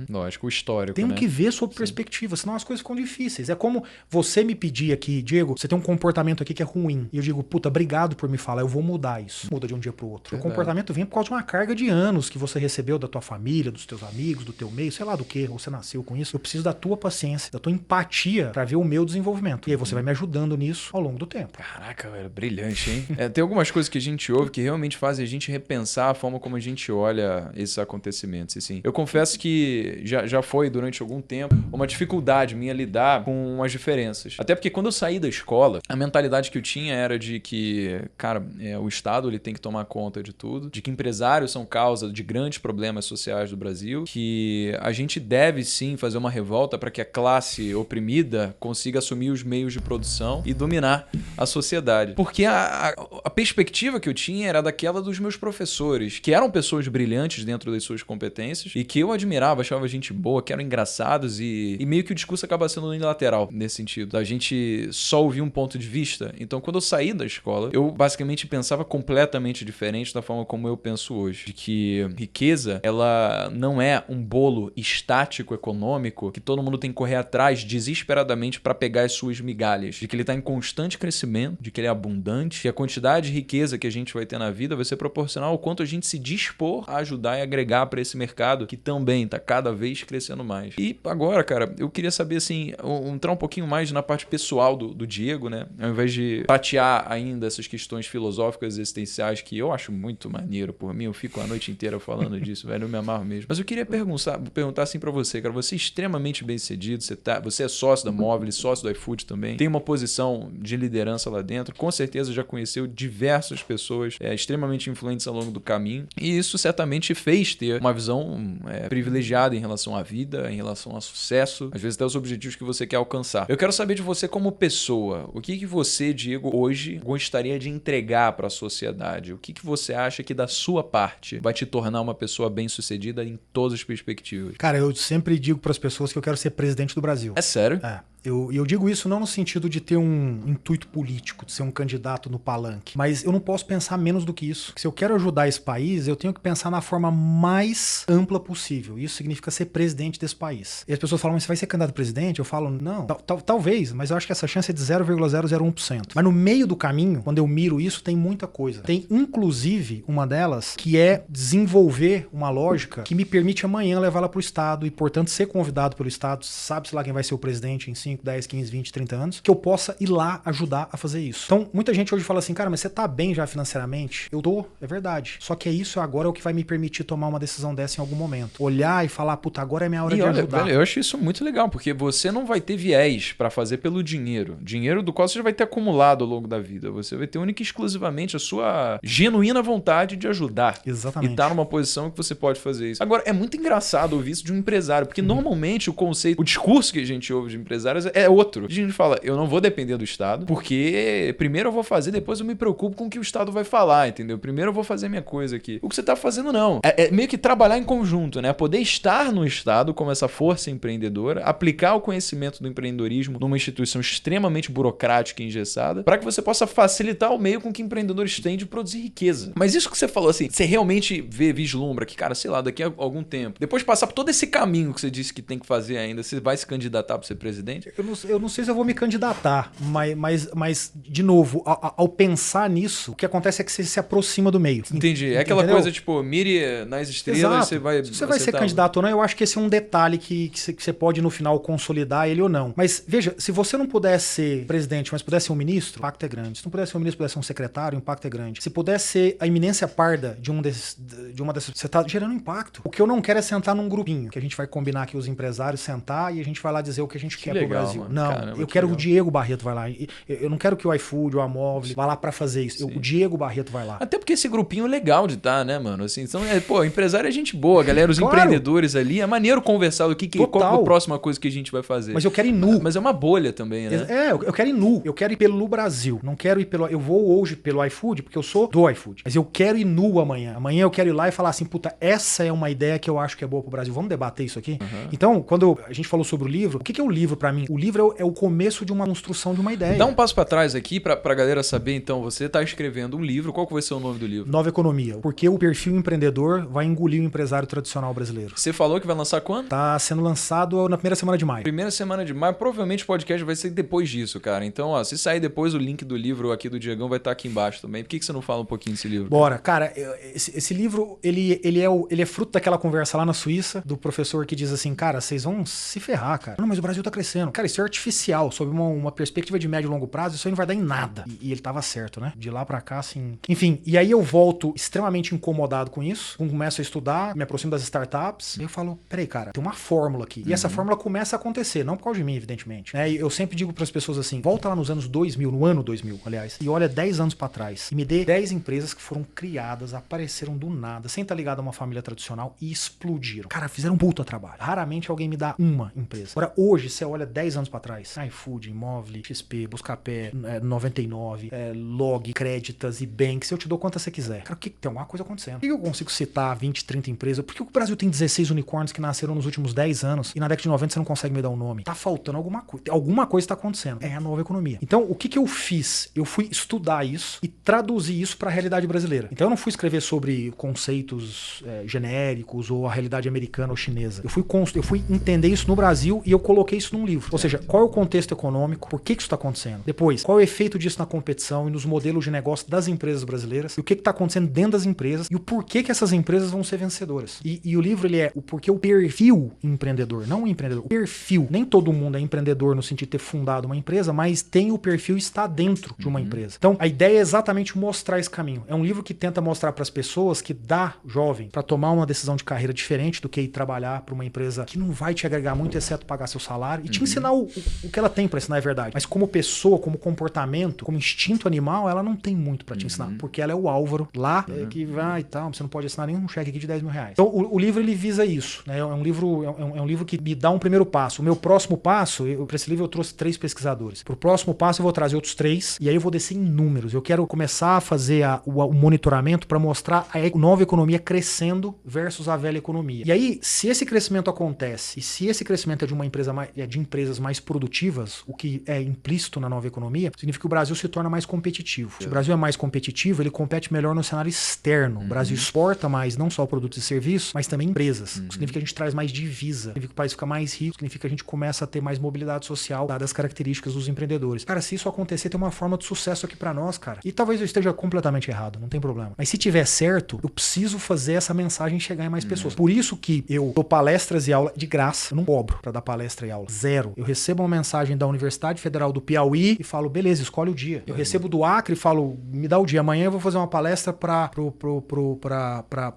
Lógico, o histórico, Tenho que ver sob perspectiva, senão as coisas ficam difíceis. É como você me pedir aqui, Diego, você tem um comportamento aqui que é ruim. E eu digo, puta, obrigado por me falar, eu vou mudar isso. Muda de um dia pro outro. Verdade. O comportamento vem por causa de uma carga de anos que você recebeu da tua família, dos teus amigos, do teu meio, sei lá do que, ou você nasceu com isso. Eu preciso da tua paciência, da tua empatia pra ver o meu desenvolvimento. E aí você vai me ajudando nisso ao longo do tempo. Caraca, velho, brilhante, hein? Tem algumas coisas que a gente ouve que realmente fazem a gente repensar a forma como a gente olha esses acontecimentos, assim. Eu confesso que já foi, durante algum tempo, uma dificuldade minha lidar com as diferenças. Até porque quando eu saí da escola, a mentalidade que eu tinha era de que, cara, o Estado ele tem que tomar conta de tudo, de que empresários são causa de grandes problemas sociais do Brasil, que a gente deve sim fazer uma revolta para que a classe oprimida consiga assumir os meios de produção e dominar a sociedade. Porque a perspectiva que eu tinha era daquela dos meus professores, que eram pessoas brilhantes dentro das suas competências e que eu admirava, achava gente boa, que eram engraçados e meio que o discurso acaba sendo unilateral nesse sentido. Da gente só ouvir um ponto de vista. Então, quando eu saí da escola, eu basicamente pensava completamente diferente da forma como eu penso hoje. De que riqueza, ela não é um bolo estático econômico que todo mundo tem que correr atrás desesperadamente para pegar as suas migalhas. De que ele está em constante crescimento, de que ele é abundante, que a quantidade de riqueza que a gente vai ter na vida vai ser proporcional ao quanto a gente se dispor a ajudar e agregar para esse mercado que também está cada vez crescendo mais. E agora, cara, eu queria saber, assim, entrar um pouquinho mais na parte pessoal do Diego, né? Ao invés de tatear ainda essas questões filosóficas existenciais que eu acho muito maneiro, por mim, eu fico a noite inteira falando disso, velho, eu me amarro mesmo. Mas eu queria perguntar assim pra você, cara, você é extremamente bem-sucedido, você é sócio da Móvel, sócio do iFood também, tem uma posição de liderança lá dentro, com certeza já conheceu diversas pessoas extremamente influentes ao longo do caminho, e isso certamente fez ter uma visão privilegiada em relação à vida, em relação ao sucesso, às vezes até os objetivos que você quer alcançar. Eu quero saber de você como pessoa, o que você, Diego, hoje gostaria de entregar para a sociedade? O que você acha que da sua parte vai te tornar uma pessoa bem-sucedida em todas as perspectivas? Cara, eu sempre digo para as pessoas que eu quero ser presidente do Brasil. É sério? É. Eu digo isso não no sentido de ter um intuito político, de ser um candidato no palanque, mas eu não posso pensar menos do que isso. Se eu quero ajudar esse país, eu tenho que pensar na forma mais ampla possível. Isso significa ser presidente desse país. E as pessoas falam, mas você vai ser candidato a presidente? Eu falo, não, talvez, mas eu acho que essa chance é de 0,001%. Mas no meio do caminho, quando eu miro isso, tem muita coisa. Tem, inclusive, uma delas, que é desenvolver uma lógica que me permite amanhã levá-la para o Estado e, portanto, ser convidado pelo Estado, sabe-se lá quem vai ser o presidente em 5, 10, 15, 20, 30 anos, que eu possa ir lá ajudar a fazer isso. Então, muita gente hoje fala assim, cara, mas você tá bem já financeiramente? Eu tô, é verdade. Só que isso agora é o que vai me permitir tomar uma decisão dessa em algum momento. Olhar e falar, puta, agora é minha hora de ajudar. Velho, eu acho isso muito legal, porque você não vai ter viés pra fazer pelo dinheiro. Dinheiro do qual você já vai ter acumulado ao longo da vida. Você vai ter única e exclusivamente a sua genuína vontade de ajudar. Exatamente. E tá numa posição que você pode fazer isso. Agora, é muito engraçado ouvir isso de um empresário, porque normalmente o discurso que a gente ouve de empresários é outro. A gente fala, eu não vou depender do Estado, porque primeiro eu vou fazer, depois eu me preocupo com o que o Estado vai falar, entendeu? Primeiro eu vou fazer minha coisa aqui. O que você tá fazendo, não. É meio que trabalhar em conjunto, né? Poder estar no Estado como essa força empreendedora, aplicar o conhecimento do empreendedorismo numa instituição extremamente burocrática e engessada, para que você possa facilitar o meio com que empreendedores têm de produzir riqueza. Mas isso que você falou, assim, você realmente vislumbra que, cara, sei lá, daqui a algum tempo, depois de passar por todo esse caminho que você disse que tem que fazer ainda, você vai se candidatar para ser presidente? Eu não sei se eu vou me candidatar, mas de novo, ao pensar nisso, o que acontece é que você se aproxima do meio. Entendi. É aquela coisa, tipo, mire nas estrelas, Exato. você vai... Se você vai ser candidato ou não, eu acho que esse é um detalhe que você pode, no final, consolidar ele ou não. Mas, veja, se você não pudesse ser presidente, mas pudesse ser um ministro, o impacto é grande. Se não pudesse ser um ministro, pudesse ser um secretário, o impacto é grande. Se pudesse ser a iminência parda de uma dessas... Você tá gerando impacto. O que eu não quero é sentar num grupinho, que a gente vai combinar aqui os empresários, sentar e a gente vai lá dizer o que a gente quer pro Brasil. Mano. Não, Caramba, eu quero legal. o Diego Barreto vai lá. Eu não quero que o iFood ou a Móvel vá lá pra fazer isso. O Diego Barreto vai lá. Até porque esse grupinho é legal de estar, né, mano? Assim, então, empresário é gente boa, galera, os Claro. empreendedores ali, é maneiro conversar do qual é a próxima coisa que a gente vai fazer. Mas eu quero ir nu. Mas é uma bolha também, né? Eu quero ir nu. Eu quero ir pelo Brasil. Não quero ir pelo... Eu vou hoje pelo iFood, porque eu sou do iFood. Mas eu quero ir nu amanhã. Amanhã eu quero ir lá e falar assim, puta, essa é uma ideia que eu acho que é boa pro Brasil. Vamos debater isso aqui? Uhum. Então, quando a gente falou sobre o livro, o que é o livro pra mim? O livro é o começo de uma construção de uma ideia. Dá um passo pra trás aqui pra galera saber, então, você tá escrevendo um livro, qual que vai ser o nome do livro? Nova Economia. Porque o perfil empreendedor vai engolir o empresário tradicional brasileiro. Você falou que vai lançar quando? Tá sendo lançado na primeira semana de maio. Primeira semana de maio, provavelmente o podcast vai ser depois disso, cara. Então, ó, se sair depois, o link do livro aqui do Diegão vai estar aqui embaixo também. Por que você não fala um pouquinho desse livro? Bora. Cara, esse livro, ele é fruto daquela conversa lá na Suíça, do professor que diz assim, cara, vocês vão se ferrar, cara. Não, mas o Brasil tá crescendo. Cara, isso é artificial, sob uma perspectiva de médio e longo prazo, isso aí não vai dar em nada. E ele tava certo, né? De lá pra cá, assim... Enfim, e aí eu volto extremamente incomodado com isso, começo a estudar, me aproximo das startups, e eu falo, peraí, cara, tem uma fórmula aqui. E essa fórmula começa a acontecer, não por causa de mim, evidentemente. E eu sempre digo pras pessoas assim, volta lá nos anos 2000, no ano 2000, aliás, e olha 10 anos pra trás, e me dê 10 empresas que foram criadas, apareceram do nada, sem estar ligado a uma família tradicional, e explodiram. Cara, fizeram um puta trabalho. Raramente alguém me dá uma empresa. Agora, hoje, você olha 10 anos pra trás, iFood, Móvel, XP, Buscapé, 99, Log, Créditas e Banks, eu te dou quantas você quiser. Cara, tem alguma coisa acontecendo. Por que eu consigo citar 20, 30 empresas? Por que o Brasil tem 16 unicórnios que nasceram nos últimos 10 anos e na década de 90 você não consegue me dar um nome? Tá faltando alguma coisa. Alguma coisa tá acontecendo. É a nova economia. Então, o que eu fiz? Eu fui estudar isso e traduzir isso pra realidade brasileira. Então, eu não fui escrever sobre conceitos genéricos ou a realidade americana ou chinesa. Eu fui entender isso no Brasil e eu coloquei isso num livro. Ou seja, qual é o contexto econômico? Por que isso tá acontecendo? Depois, qual é o efeito disso na competição e nos modelos de negócio das empresas brasileiras? E o que tá acontecendo dentro das empresas? E o porquê que essas empresas vão ser vencedoras? E o livro, ele é o porquê o perfil empreendedor, não o empreendedor, o perfil. Nem todo mundo é empreendedor no sentido de ter fundado uma empresa, mas tem o perfil e está dentro de uma empresa. Então, a ideia é exatamente mostrar esse caminho. É um livro que tenta mostrar para as pessoas que dá jovem para tomar uma decisão de carreira diferente do que ir trabalhar para uma empresa que não vai te agregar muito, exceto pagar seu salário, e te ensinar o que ela tem para ensinar, é verdade. Mas como pessoa, como comportamento, como instinto animal, ela não tem muito para te ensinar, porque ela é o Álvaro lá, que vai e tal, você não pode assinar nenhum cheque aqui de 10 mil reais. Então, o livro, ele visa isso, né? É um livro que me dá um primeiro passo. O meu próximo passo, para esse livro eu trouxe 3 pesquisadores. Pro próximo passo eu vou trazer outros 3, e aí eu vou descer em números. Eu quero começar a fazer o monitoramento para mostrar a nova economia crescendo versus a velha economia. E aí, se esse crescimento acontece, e se esse crescimento é de uma empresa de empresas mais produtivas, o que é implícito na nova economia, significa que o Brasil se torna mais competitivo. Se o Brasil é mais competitivo, ele compete melhor no cenário externo. O Brasil exporta mais, não só produtos e serviços, mas também empresas. Significa que a gente traz mais divisa, significa que o país fica mais rico, significa que a gente começa a ter mais mobilidade social, dadas as características dos empreendedores. Cara, se isso acontecer, tem uma forma de sucesso aqui pra nós, cara. E talvez eu esteja completamente errado, não tem problema. Mas se tiver certo, eu preciso fazer essa mensagem chegar em mais pessoas. Por isso que eu dou palestras e aula de graça. Eu não cobro pra dar palestra e aula. Zero. Eu recebo uma mensagem da Universidade Federal do Piauí e falo, beleza, escolhe o dia. Eu recebo do Acre e falo, me dá o dia. Amanhã eu vou fazer uma palestra para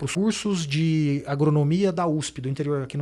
os cursos de agronomia da USP, do interior, aqui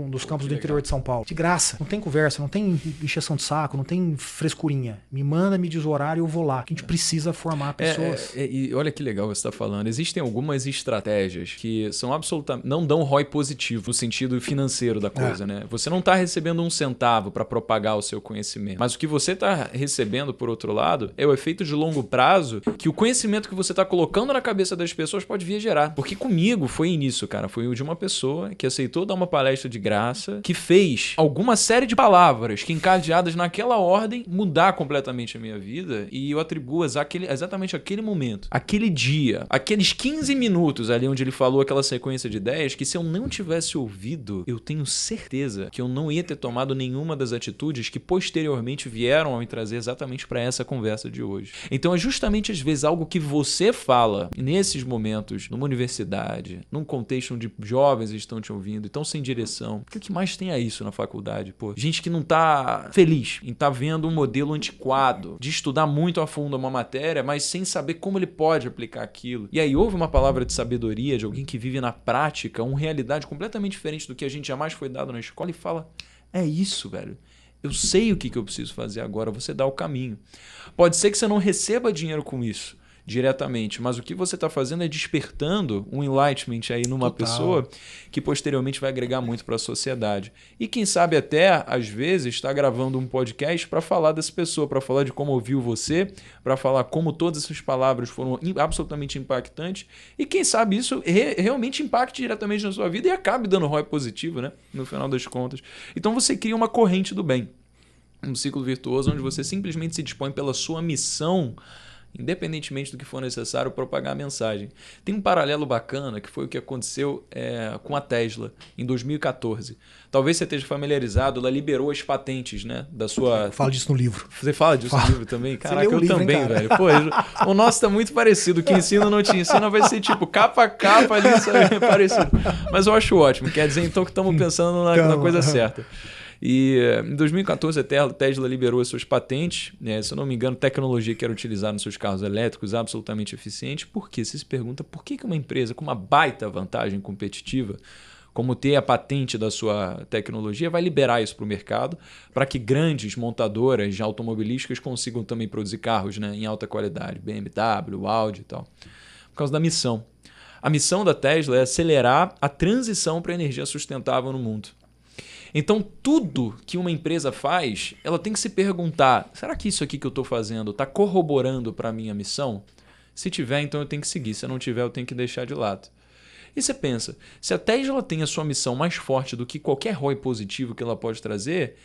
dos campos do interior de São Paulo. De graça. Não tem conversa, não tem encheção de saco, não tem frescurinha. Me manda, me diz o horário, eu vou lá. Que a gente precisa formar pessoas. E olha que legal você está falando. Existem algumas estratégias que são absolutamente... não dão ROI positivo no sentido financeiro da coisa, né? Você não está recebendo um centavo para propagar o seu conhecimento. Mas o que você está recebendo, por outro lado, é o efeito de longo prazo que o conhecimento que você está colocando na cabeça das pessoas pode vir a gerar. Porque comigo foi nisso, cara. Foi o de uma pessoa que aceitou dar uma palestra de graça, que fez alguma série de palavras que, encadeadas naquela ordem, mudar completamente a minha vida, e eu atribuo exatamente aquele momento, aquele dia, aqueles 15 minutos ali onde ele falou aquela sequência de ideias, que se eu não tivesse ouvido, eu tenho certeza que eu não ia ter tomado nenhuma das atitudes atitudes que posteriormente vieram a me trazer exatamente para essa conversa de hoje. Então é justamente às vezes algo que você fala nesses momentos, numa universidade, num contexto onde jovens estão te ouvindo e estão sem direção. O que mais tem é isso na faculdade? Pô, gente que não tá feliz em tá vendo um modelo antiquado, de estudar muito a fundo uma matéria, mas sem saber como ele pode aplicar aquilo. E aí houve uma palavra de sabedoria de alguém que vive na prática uma realidade completamente diferente do que a gente jamais foi dado na escola e fala, é isso, velho. Eu sei o que eu preciso fazer agora, você dá o caminho. Pode ser que você não receba dinheiro com isso diretamente, mas o que você está fazendo é despertando um enlightenment aí numa pessoa que posteriormente vai agregar muito para a sociedade. E quem sabe até, às vezes, está gravando um podcast para falar dessa pessoa, para falar de como ouviu você, para falar como todas essas palavras foram absolutamente impactantes e quem sabe isso realmente impacte diretamente na sua vida e acabe dando ROI positivo, né? No final das contas. Então você cria uma corrente do bem. Um ciclo virtuoso onde você simplesmente se dispõe pela sua missão, independentemente do que for necessário, propagar a mensagem. Tem um paralelo bacana que foi o que aconteceu com a Tesla em 2014. Talvez você esteja familiarizado, ela liberou as patentes, né, da sua... Fala disso no livro. Você fala disso no livro também? Caraca, eu livro, também, velho. Pô, o nosso tá muito parecido. O que ensina não te ensina vai ser tipo capa a capa ali, sabe? Parecido. Mas eu acho ótimo. Quer dizer então que estamos pensando na coisa certa. E em 2014 a Tesla liberou as suas patentes, né? Se eu não me engano, tecnologia que era utilizada nos seus carros elétricos absolutamente eficiente. Por quê? Você se pergunta por que uma empresa com uma baita vantagem competitiva, como ter a patente da sua tecnologia, vai liberar isso para o mercado para que grandes montadoras automobilísticas consigam também produzir carros, né, em alta qualidade, BMW, Audi e tal. Por causa da missão. A missão da Tesla é acelerar a transição para a energia sustentável no mundo. Então, tudo que uma empresa faz, ela tem que se perguntar, será que isso aqui que eu estou fazendo está corroborando para a minha missão? Se tiver, então eu tenho que seguir. Se não tiver, eu tenho que deixar de lado. E você pensa, se a Tesla tem a sua missão mais forte do que qualquer ROI positivo que ela pode trazer,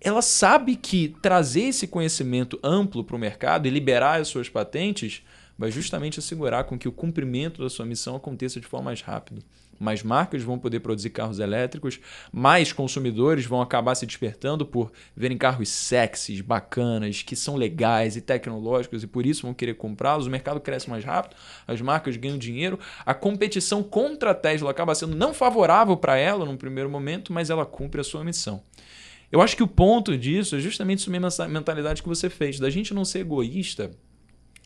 ela sabe que trazer esse conhecimento amplo para o mercado e liberar as suas patentes vai justamente assegurar com que o cumprimento da sua missão aconteça de forma mais rápida. Mais marcas vão poder produzir carros elétricos, mais consumidores vão acabar se despertando por verem carros sexys, bacanas, que são legais e tecnológicos e por isso vão querer comprá-los. O mercado cresce mais rápido, as marcas ganham dinheiro. A competição contra a Tesla acaba sendo não favorável para ela num primeiro momento, mas ela cumpre a sua missão. Eu acho que o ponto disso é justamente isso mesmo, essa mentalidade que você fez, da gente não ser egoísta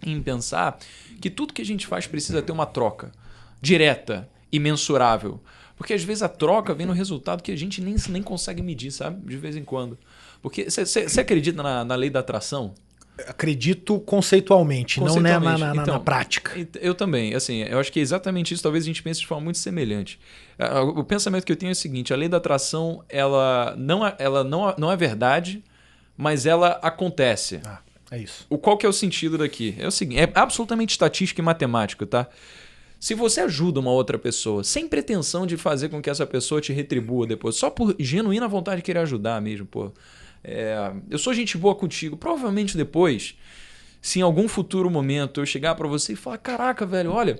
em pensar que tudo que a gente faz precisa ter uma troca direta e mensurável. Porque às vezes a troca vem no resultado que a gente nem consegue medir, sabe? De vez em quando. Porque você acredita na lei da atração? Acredito conceitualmente, não né, na prática. Eu também. Assim, eu acho que é exatamente isso. Talvez a gente pense de forma muito semelhante. O pensamento que eu tenho é o seguinte, a lei da atração ela não é verdade, mas ela acontece. É isso. Qual que é o sentido daqui? É o seguinte, é absolutamente estatístico e matemático, tá? Se você ajuda uma outra pessoa sem pretensão de fazer com que essa pessoa te retribua depois, só por genuína vontade de querer ajudar mesmo, pô. Eu sou gente boa contigo. Provavelmente depois, se em algum futuro momento eu chegar pra você e falar, caraca, velho, olha,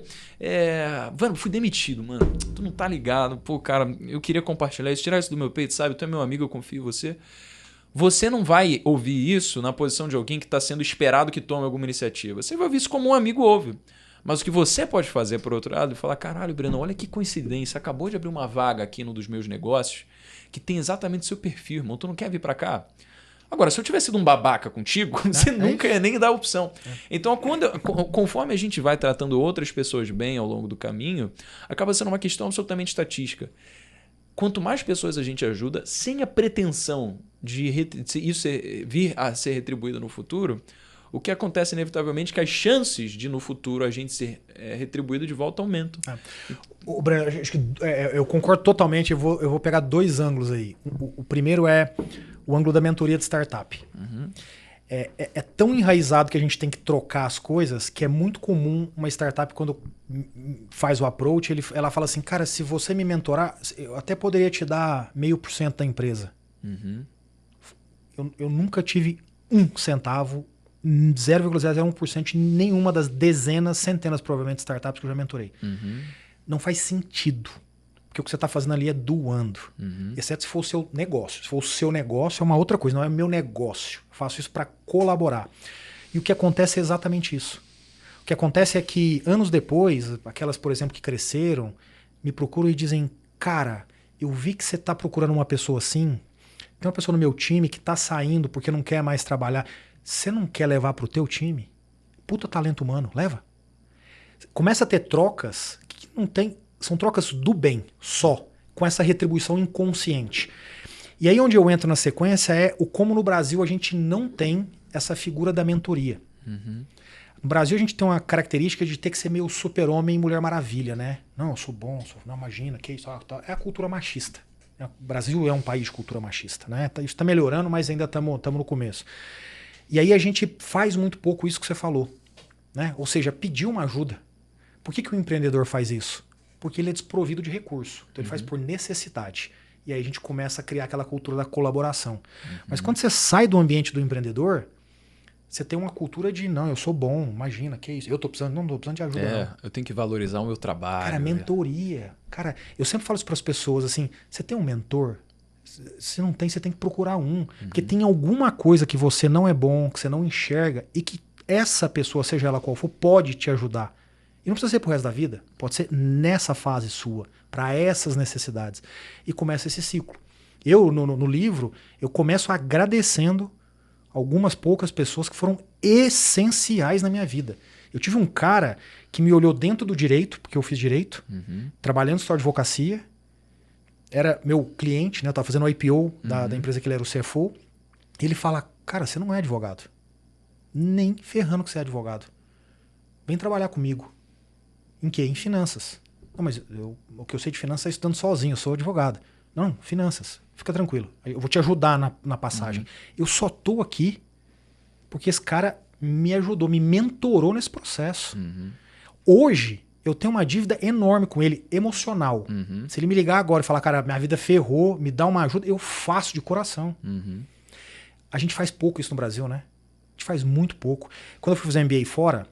mano, fui demitido, mano. Tu não tá ligado. Pô, cara, eu queria compartilhar isso, tirar isso do meu peito, sabe? Tu é meu amigo, eu confio em você. Você não vai ouvir isso na posição de alguém que está sendo esperado que tome alguma iniciativa. Você vai ouvir isso como um amigo ouve. Mas o que você pode fazer, por outro lado, é falar, caralho, Breno, olha que coincidência, acabou de abrir uma vaga aqui num dos meus negócios que tem exatamente o seu perfil, irmão. Tu não quer vir para cá? Agora, se eu tivesse sido um babaca contigo, você nunca ia nem dar opção. Então, conforme a gente vai tratando outras pessoas bem ao longo do caminho, acaba sendo uma questão absolutamente estatística. Quanto mais pessoas a gente ajuda, sem a pretensão de isso vir a ser retribuído no futuro, o que acontece inevitavelmente é que as chances de no futuro a gente ser retribuído de volta aumentam. Breno, acho que eu concordo totalmente. Eu vou pegar dois ângulos aí. O primeiro é o ângulo da mentoria de startup. Uhum. É tão enraizado que a gente tem que trocar as coisas que é muito comum uma startup, quando faz o approach, ela fala assim, cara, se você me mentorar, eu até poderia te dar 0,5% da empresa. Uhum. Eu nunca tive 1 centavo, 0,01% em nenhuma das dezenas, centenas provavelmente de startups que eu já mentorei. Uhum. Não faz sentido. Porque o que você está fazendo ali é doando. Exceto se for o seu negócio. Se for o seu negócio, é uma outra coisa, não é meu negócio. Eu faço isso para colaborar. E o que acontece é exatamente isso. O que acontece é que, anos depois, aquelas, por exemplo, que cresceram, me procuram e dizem, cara, eu vi que você está procurando uma pessoa assim, tem uma pessoa no meu time que está saindo porque não quer mais trabalhar. Você não quer levar para o teu time? Puta talento humano, leva. Começa a ter trocas que não tem... São trocas do bem, só, com essa retribuição inconsciente. E aí onde eu entro na sequência é o como no Brasil a gente não tem essa figura da mentoria. No Brasil a gente tem uma característica de ter que ser meio super-homem e mulher maravilha, né? Não, eu sou bom, não, imagina, que isso? É a cultura machista. O Brasil é um país de cultura machista, né? Isso está melhorando, mas ainda estamos no começo. E aí a gente faz muito pouco isso que você falou, né? Ou seja, pedir uma ajuda. Por que o empreendedor faz isso? Porque ele é desprovido de recurso. Então ele faz por necessidade. E aí a gente começa a criar aquela cultura da colaboração. Mas quando você sai do ambiente do empreendedor, você tem uma cultura de, não, eu sou bom, imagina, que isso? Eu tô precisando, não tô precisando de ajuda, não. Eu tenho que valorizar o meu trabalho. Cara, mentoria. Cara, eu sempre falo isso para as pessoas, assim, você tem um mentor? Se não tem, você tem que procurar um. Porque tem alguma coisa que você não é bom, que você não enxerga, e que essa pessoa, seja ela qual for, pode te ajudar. E não precisa ser pro resto da vida. Pode ser nessa fase sua, para essas necessidades. E começa esse ciclo. Eu, no livro, eu começo agradecendo algumas poucas pessoas que foram essenciais na minha vida. Eu tive um cara que me olhou dentro do direito, porque eu fiz direito, trabalhando em história de advocacia, era meu cliente, né? Eu estava fazendo o IPO da empresa que ele era o CFO. E ele fala, cara, você não é advogado. Nem ferrando que você é advogado. Vem trabalhar comigo. Em quê? Em finanças. Não, mas o que eu sei de finanças é estudando sozinho, eu sou advogado. Não, finanças. Fica tranquilo. Eu vou te ajudar na passagem. Eu só tô aqui porque esse cara me ajudou, me mentorou nesse processo. Hoje, eu tenho uma dívida enorme com ele, emocional. Se ele me ligar agora e falar, cara, minha vida ferrou, me dá uma ajuda, eu faço de coração. A gente faz pouco isso no Brasil, né? A gente faz muito pouco. Quando eu fui fazer MBA fora,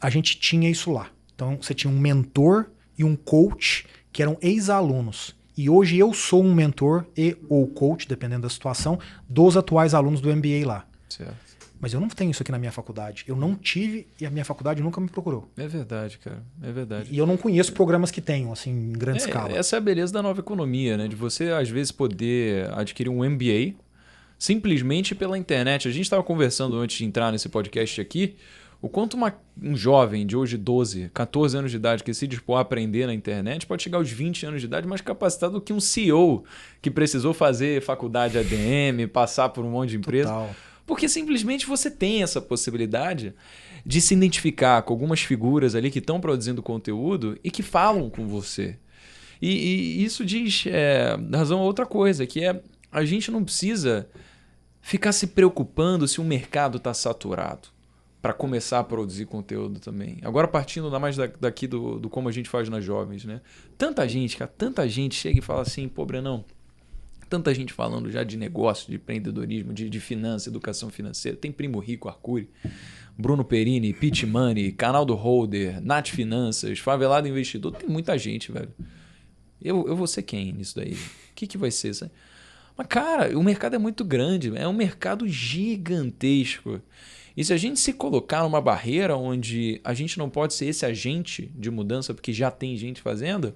a gente tinha isso lá. Então, você tinha um mentor e um coach que eram ex-alunos. E hoje eu sou um mentor e ou coach, dependendo da situação, dos atuais alunos do MBA lá. Certo. Mas eu não tenho isso aqui na minha faculdade. Eu não tive e a minha faculdade nunca me procurou. É verdade, cara. É verdade. E eu não conheço programas que tenham, assim, em grande escala. Essa é a beleza da nova economia, né? De você, às vezes, poder adquirir um MBA simplesmente pela internet. A gente estava conversando antes de entrar nesse podcast aqui, o quanto um jovem de hoje 12, 14 anos de idade que se dispor a aprender na internet pode chegar aos 20 anos de idade mais capacitado do que um CEO que precisou fazer faculdade ADM, passar por um monte de empresa. Total. Porque simplesmente você tem essa possibilidade de se identificar com algumas figuras ali que estão produzindo conteúdo e que falam com você. E isso diz razão a outra coisa, que é a gente não precisa ficar se preocupando se o mercado está saturado para começar a produzir conteúdo também. Agora partindo ainda mais daqui do como a gente faz nas jovens, né? Tanta gente, cara, tanta gente chega e fala assim, pô, Brenão, tanta gente falando já de negócio, de empreendedorismo, de finanças, educação financeira. Tem Primo Rico, Arcuri, Bruno Perini, Pitch Money, Canal do Holder, Nath Finanças, Favelado Investidor. Tem muita gente, velho. Eu vou ser quem nisso daí? O que vai ser? Sabe? Mas, cara, o mercado é muito grande. É um mercado gigantesco. E se a gente se colocar numa barreira onde a gente não pode ser esse agente de mudança porque já tem gente fazendo,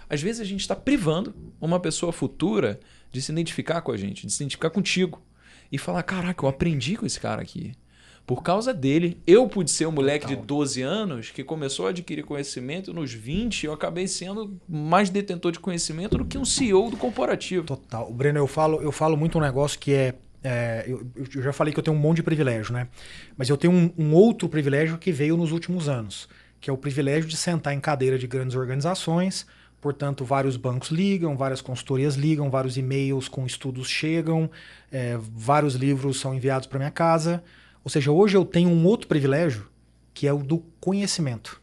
às vezes a gente está privando uma pessoa futura de se identificar com a gente, de se identificar contigo e falar, caraca, eu aprendi com esse cara aqui. Por causa dele, eu pude ser um moleque de 12 anos que começou a adquirir conhecimento nos 20 e eu acabei sendo mais detentor de conhecimento do que um CEO do corporativo. Total. Breno, eu falo muito um negócio que eu já falei que eu tenho um monte de privilégio, né? Mas eu tenho um outro privilégio que veio nos últimos anos, que é o privilégio de sentar em cadeira de grandes organizações. Portanto, vários bancos ligam, várias consultorias ligam, vários e-mails com estudos chegam, vários livros são enviados para minha casa. Ou seja, hoje eu tenho um outro privilégio, que é o do conhecimento.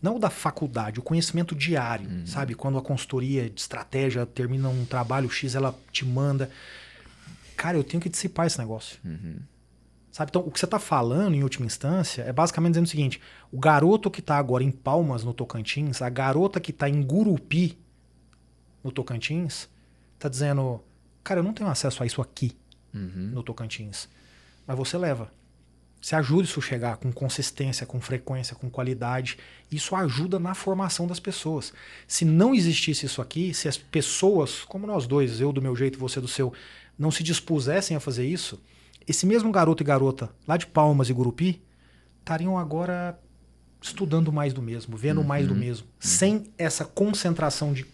Não o da faculdade, o conhecimento diário, sabe? Quando a consultoria de estratégia termina um trabalho X, ela te manda. Cara, eu tenho que dissipar esse negócio. Sabe? Então, o que você está falando, em última instância, é basicamente dizendo o seguinte: o garoto que está agora em Palmas, no Tocantins, a garota que está em Gurupi, no Tocantins tá dizendo, cara, eu não tenho acesso a isso aqui no Tocantins. Mas você leva. Você ajuda isso a chegar com consistência, com frequência, com qualidade. Isso ajuda na formação das pessoas. Se não existisse isso aqui, se as pessoas, como nós dois, eu do meu jeito e você do seu, não se dispusessem a fazer isso, esse mesmo garoto e garota lá de Palmas e Gurupi estariam agora estudando mais do mesmo, vendo mais do mesmo. Sem essa concentração de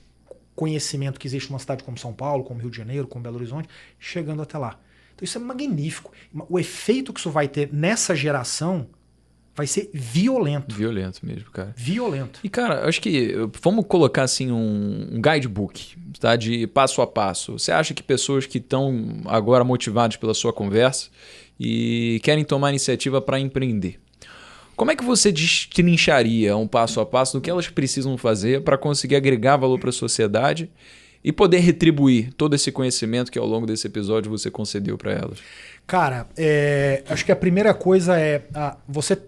conhecimento que existe numa cidade como São Paulo, como Rio de Janeiro, como Belo Horizonte, chegando até lá. Então isso é magnífico. O efeito que isso vai ter nessa geração vai ser violento. Violento mesmo, cara. Violento. E, cara, acho que vamos colocar assim um guidebook, tá? De passo a passo. Você acha que pessoas que estão agora motivadas pela sua conversa e querem tomar iniciativa para empreender, como é que você destrincharia um passo a passo do que elas precisam fazer para conseguir agregar valor para a sociedade e poder retribuir todo esse conhecimento que ao longo desse episódio você concedeu para elas? Cara, acho que a primeira coisa é você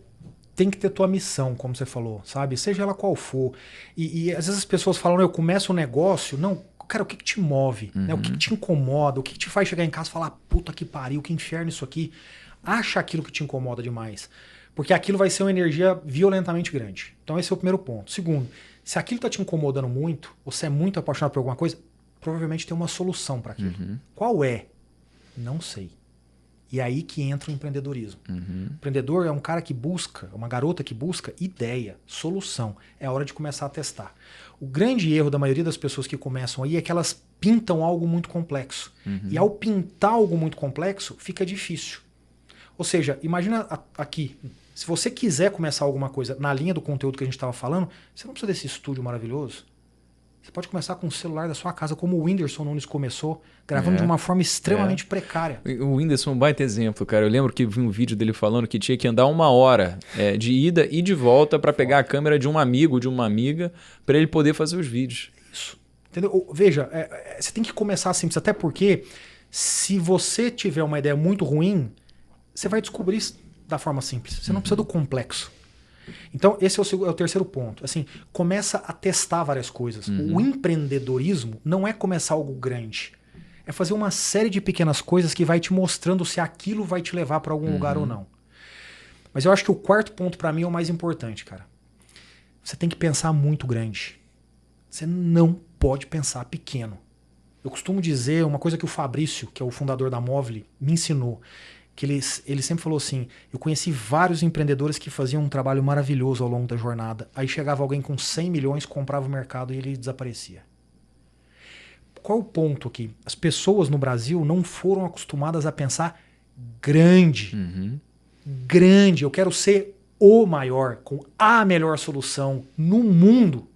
tem que ter tua missão, como você falou, sabe? Seja ela qual for. E às vezes as pessoas falam, eu começo um negócio. Não, cara, o que te move? Né? O que te incomoda? O que te faz chegar em casa e falar, puta que pariu, que inferno isso aqui? Acha aquilo que te incomoda demais. Porque aquilo vai ser uma energia violentamente grande. Então esse é o primeiro ponto. Segundo, se aquilo está te incomodando muito, você é muito apaixonado por alguma coisa, provavelmente tem uma solução para aquilo. Qual é? Não sei. E é aí que entra o empreendedorismo. O empreendedor é um cara que busca, uma garota que busca ideia, solução. É a hora de começar a testar. O grande erro da maioria das pessoas que começam aí é que elas pintam algo muito complexo. E ao pintar algo muito complexo, fica difícil. Ou seja, imagina aqui, se você quiser começar alguma coisa na linha do conteúdo que a gente estava falando, você não precisa desse estúdio maravilhoso. Você pode começar com o celular da sua casa, como o Whindersson Nunes começou, gravando de uma forma extremamente precária. O Whindersson é um baita exemplo, cara. Eu lembro que vi um vídeo dele falando que tinha que andar 1 hora de ida e de volta para pegar a câmera de um amigo, de uma amiga, para ele poder fazer os vídeos. Isso. Entendeu? Veja, você tem que começar simples, até porque se você tiver uma ideia muito ruim, você vai descobrir isso da forma simples. Você não precisa do complexo. Então, esse é o terceiro ponto. Assim, começa a testar várias coisas. O empreendedorismo não é começar algo grande. É fazer uma série de pequenas coisas que vai te mostrando se aquilo vai te levar para algum lugar ou não. Mas eu acho que o quarto ponto para mim é o mais importante, cara. Você tem que pensar muito grande. Você não pode pensar pequeno. Eu costumo dizer uma coisa que o Fabrício, que é o fundador da Movile, me ensinou. Que ele sempre falou assim, eu conheci vários empreendedores que faziam um trabalho maravilhoso ao longo da jornada. Aí chegava alguém com 100 milhões, comprava o mercado e ele desaparecia. Qual é o ponto aqui? As pessoas no Brasil não foram acostumadas a pensar grande. Grande. Eu quero ser o maior, com a melhor solução no mundo.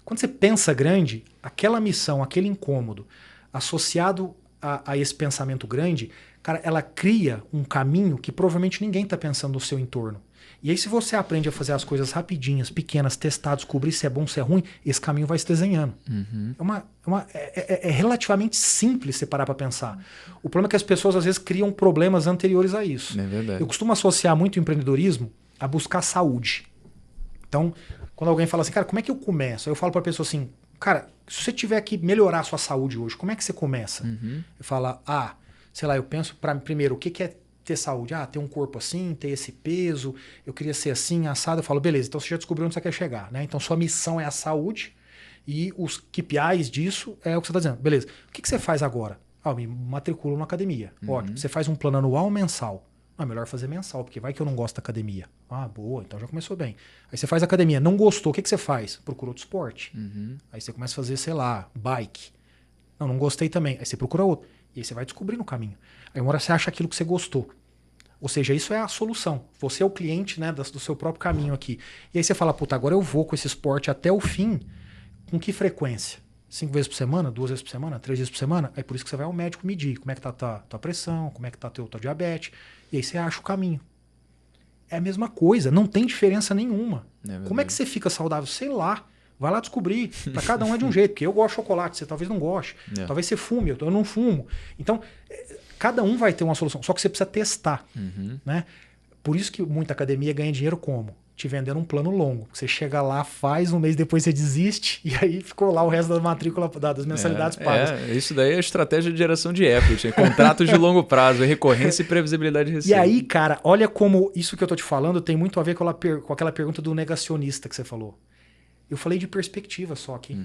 Quando você pensa grande, aquela missão, aquele incômodo, associado a esse pensamento grande, cara, ela cria um caminho que provavelmente ninguém está pensando no seu entorno. E aí se você aprende a fazer as coisas rapidinhas, pequenas, testar, descobrir se é bom, se é ruim, esse caminho vai se desenhando. É relativamente simples você parar para pensar. O problema é que as pessoas às vezes criam problemas anteriores a isso. É verdade. Eu costumo associar muito o empreendedorismo a buscar saúde. Então, quando alguém fala assim, cara, como é que eu começo? Aí eu falo para a pessoa assim, cara, se você tiver que melhorar a sua saúde hoje, como é que você começa? Eu falo, sei lá, eu penso primeiro, o que é ter saúde? Ter um corpo assim, ter esse peso, eu queria ser assim, assado. Eu falo, beleza, então você já descobriu onde você quer chegar, né? Então sua missão é a saúde e os KPIs disso é o que você está dizendo. Beleza, o que você faz agora? Eu me matriculo na academia. Ótimo, você faz um plano anual ou mensal? É melhor fazer mensal, porque vai que eu não gosto da academia. Boa, então já começou bem. Aí você faz academia, não gostou, o que você faz? Procura outro esporte. Aí você começa a fazer, sei lá, bike. Não gostei também. Aí você procura outro. E aí você vai descobrindo o caminho. Aí uma hora você acha aquilo que você gostou. Ou seja, isso é a solução. Você é o cliente, né, do seu próprio caminho aqui. E aí você fala, puta, agora eu vou com esse esporte até o fim. Com que frequência? 5 vezes por semana? 2 vezes por semana? 3 vezes por semana? É por isso que você vai ao médico medir. Como é que tá a tua pressão? Como é que tá tua diabetes? E aí você acha o caminho. É a mesma coisa. Não tem diferença nenhuma. Como é que você fica saudável? Sei lá. Vai lá descobrir. Para cada um é de um jeito. Porque eu gosto de chocolate, você talvez não goste. Talvez você fume, eu não fumo. Então, cada um vai ter uma solução. Só que você precisa testar. Né? Por isso que muita academia ganha dinheiro como? te vendendo um plano longo. Você chega lá, faz, um mês depois você desiste, e aí ficou lá o resto da matrícula, das mensalidades pagas. Isso daí é estratégia de geração de equity, contratos de longo prazo, recorrência e previsibilidade de receita. E aí, cara, olha como isso que eu tô te falando tem muito a ver com aquela pergunta do negacionista que você falou. Eu falei de perspectiva só aqui.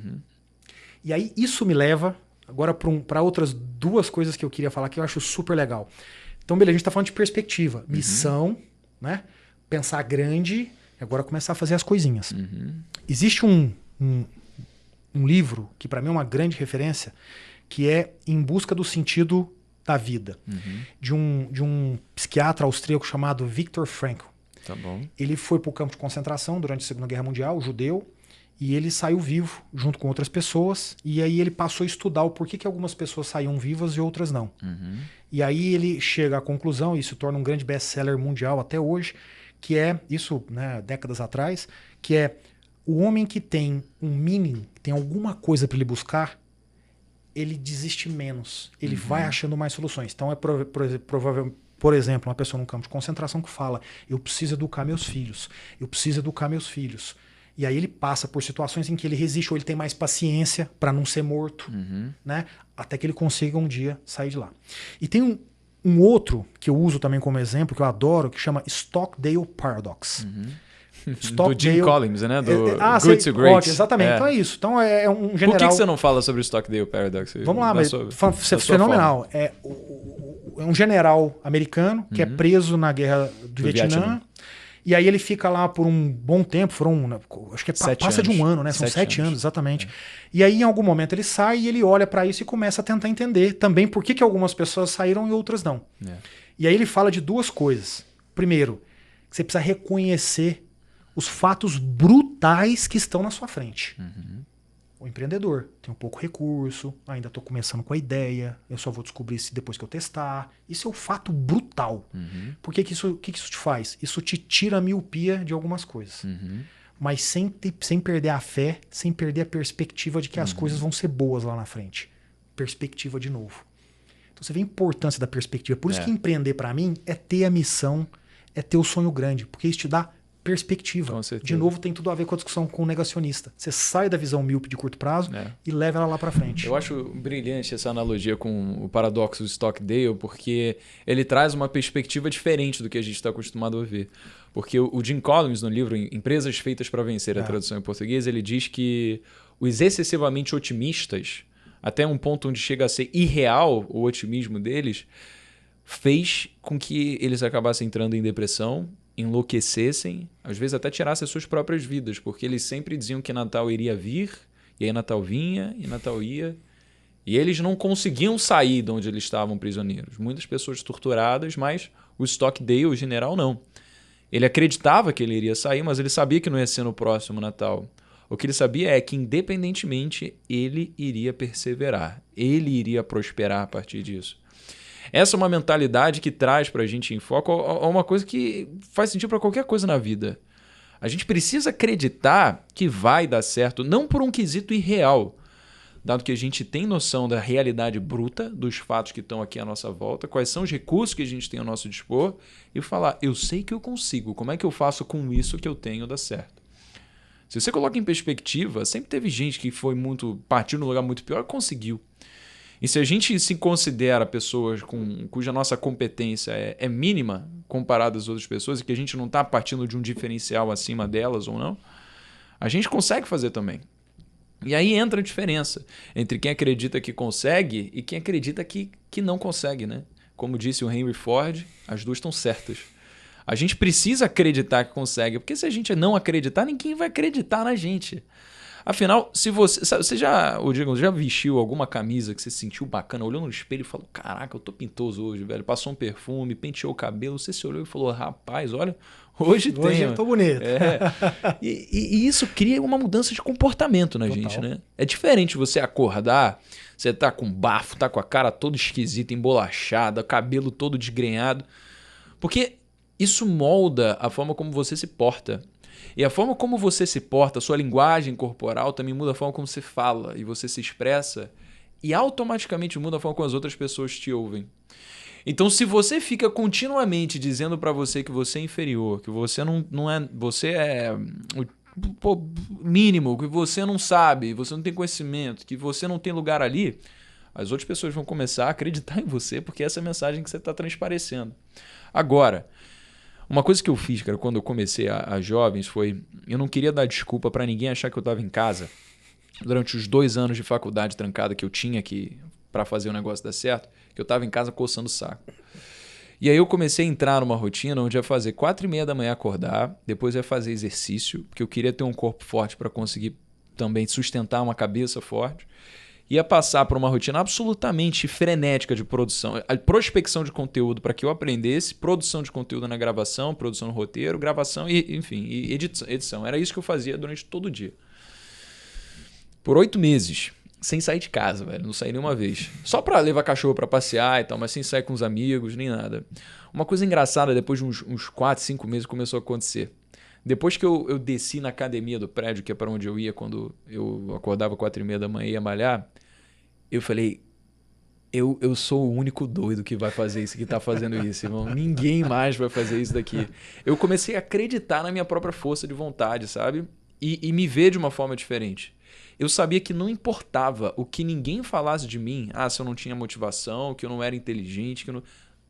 E aí isso me leva agora para outras duas coisas que eu queria falar que eu acho super legal. Então, beleza, a gente tá falando de perspectiva, missão, né? Pensar grande, agora começar a fazer as coisinhas. Existe um livro que para mim é uma grande referência, que é Em Busca do Sentido da Vida, de um psiquiatra austríaco chamado Viktor Frankl. Tá bom. Ele foi para o campo de concentração durante a Segunda Guerra Mundial, judeu, e ele saiu vivo junto com outras pessoas, e aí ele passou a estudar o porquê que algumas pessoas saíam vivas e outras não. E aí ele chega à conclusão, e isso torna um grande best-seller mundial até hoje, que é, isso, né, décadas atrás, que é o homem que tem um meaning, tem alguma coisa para ele buscar, ele desiste menos, ele vai achando mais soluções. Então é provável, por exemplo, uma pessoa num campo de concentração que fala, eu preciso educar meus filhos, eu preciso educar meus filhos. E aí ele passa por situações em que ele resiste ou ele tem mais paciência para não ser morto, né? Até que ele consiga um dia sair de lá. E tem um outro que eu uso também como exemplo, que eu adoro, que chama Stockdale Paradox. Do Jim Collins, né? Do Good to Great. Ótimo, exatamente. Então é isso. Então é um general... Por que você não fala sobre o Stockdale Paradox? Vamos lá, mas fenomenal. É um general americano que é preso na guerra do Vietnã. E aí ele fica lá por um bom tempo, acho que passa de um ano, né? São 7 anos, exatamente. E aí em algum momento ele sai e ele olha para isso e começa a tentar entender também por que algumas pessoas saíram e outras não. E aí ele fala de duas coisas. Primeiro, que você precisa reconhecer os fatos brutais que estão na sua frente. O empreendedor tem um pouco recurso, ainda estou começando com a ideia, eu só vou descobrir isso depois que eu testar. Isso é um fato brutal. Por que isso te faz? Isso te tira a miopia de algumas coisas. Mas sem perder a fé, sem perder a perspectiva de que as coisas vão ser boas lá na frente. Perspectiva de novo. Então você vê a importância da perspectiva. Por isso que empreender para mim é ter a missão, é ter o sonho grande, porque isso te dá perspectiva. De novo, tem tudo a ver com a discussão com o negacionista. Você sai da visão míope de curto prazo e leva ela lá para frente. Eu acho brilhante essa analogia com o paradoxo do Stockdale, porque ele traz uma perspectiva diferente do que a gente está acostumado a ver. Porque o Jim Collins, no livro Empresas Feitas para Vencer, a tradução em português, ele diz que os excessivamente otimistas, até um ponto onde chega a ser irreal o otimismo deles, fez com que eles acabassem entrando em depressão, enlouquecessem, às vezes até tirassem as suas próprias vidas, porque eles sempre diziam que Natal iria vir, e aí Natal vinha, e Natal ia, e eles não conseguiam sair de onde eles estavam prisioneiros. Muitas pessoas torturadas, mas o Stockdale, o general, não. Ele acreditava que ele iria sair, mas ele sabia que não ia ser no próximo Natal. O que ele sabia é que, independentemente, ele iria perseverar, ele iria prosperar a partir disso. Essa é uma mentalidade que traz para a gente em foco uma coisa que faz sentido para qualquer coisa na vida. A gente precisa acreditar que vai dar certo, não por um quesito irreal, dado que a gente tem noção da realidade bruta, dos fatos que estão aqui à nossa volta, quais são os recursos que a gente tem ao nosso dispor, e falar, eu sei que eu consigo, como é que eu faço com isso que eu tenho dar certo? Se você coloca em perspectiva, sempre teve gente que partiu num lugar muito pior e conseguiu. E se a gente se considera pessoas cuja nossa competência é mínima comparada às outras pessoas e que a gente não está partindo de um diferencial acima delas ou não, a gente consegue fazer também. E aí entra a diferença entre quem acredita que consegue e quem acredita que não consegue, né? Como disse o Henry Ford, as duas estão certas. A gente precisa acreditar que consegue, porque se a gente não acreditar, ninguém vai acreditar na gente. Afinal, se você já vestiu alguma camisa que você sentiu bacana, olhou no espelho e falou, caraca, eu tô pintoso hoje, velho. Passou um perfume, penteou o cabelo, você se olhou e falou, rapaz, olha, hoje eu tô bonito. E isso cria uma mudança de comportamento na gente, né? É diferente você acordar, você tá com bafo, tá com a cara toda esquisita, embolachada, cabelo todo desgrenhado, porque isso molda a forma como você se porta. E a forma como você se porta, a sua linguagem corporal também muda a forma como você fala e você se expressa e automaticamente muda a forma como as outras pessoas te ouvem. Então, se você fica continuamente dizendo pra você que você é inferior, que você não é... Você é pô, mínimo, que você não sabe, você não tem conhecimento, que você não tem lugar ali, as outras pessoas vão começar a acreditar em você porque essa é a mensagem que você está transparecendo. Agora, uma coisa que eu fiz, cara, quando eu comecei a jovens foi... Eu não queria dar desculpa pra ninguém achar que eu estava em casa durante os 2 anos de faculdade trancada que eu tinha aqui para fazer o negócio dar certo, que eu estava em casa coçando o saco. E aí eu comecei a entrar numa rotina onde ia fazer 4h30 da manhã acordar, depois ia fazer exercício, porque eu queria ter um corpo forte para conseguir também sustentar uma cabeça forte. Ia passar por uma rotina absolutamente frenética de produção, a prospecção de conteúdo para que eu aprendesse, produção de conteúdo na gravação, produção no roteiro, gravação e, enfim, e edição. Era isso que eu fazia durante todo o dia. Por 8 meses, sem sair de casa, velho. Não saí nenhuma vez. Só pra levar cachorro pra passear e tal, mas sem sair com os amigos, nem nada. Uma coisa engraçada, depois de uns 4, 5 meses, começou a acontecer. Depois que eu desci na academia do prédio, que é pra onde eu ia quando eu acordava 4h30 da manhã e ia malhar, eu falei... Eu sou o único doido que vai fazer isso, que tá fazendo isso, irmão. Ninguém mais vai fazer isso daqui. Eu comecei a acreditar na minha própria força de vontade, sabe? E me ver de uma forma diferente. Eu sabia que não importava o que ninguém falasse de mim, se eu não tinha motivação, que eu não era inteligente, que eu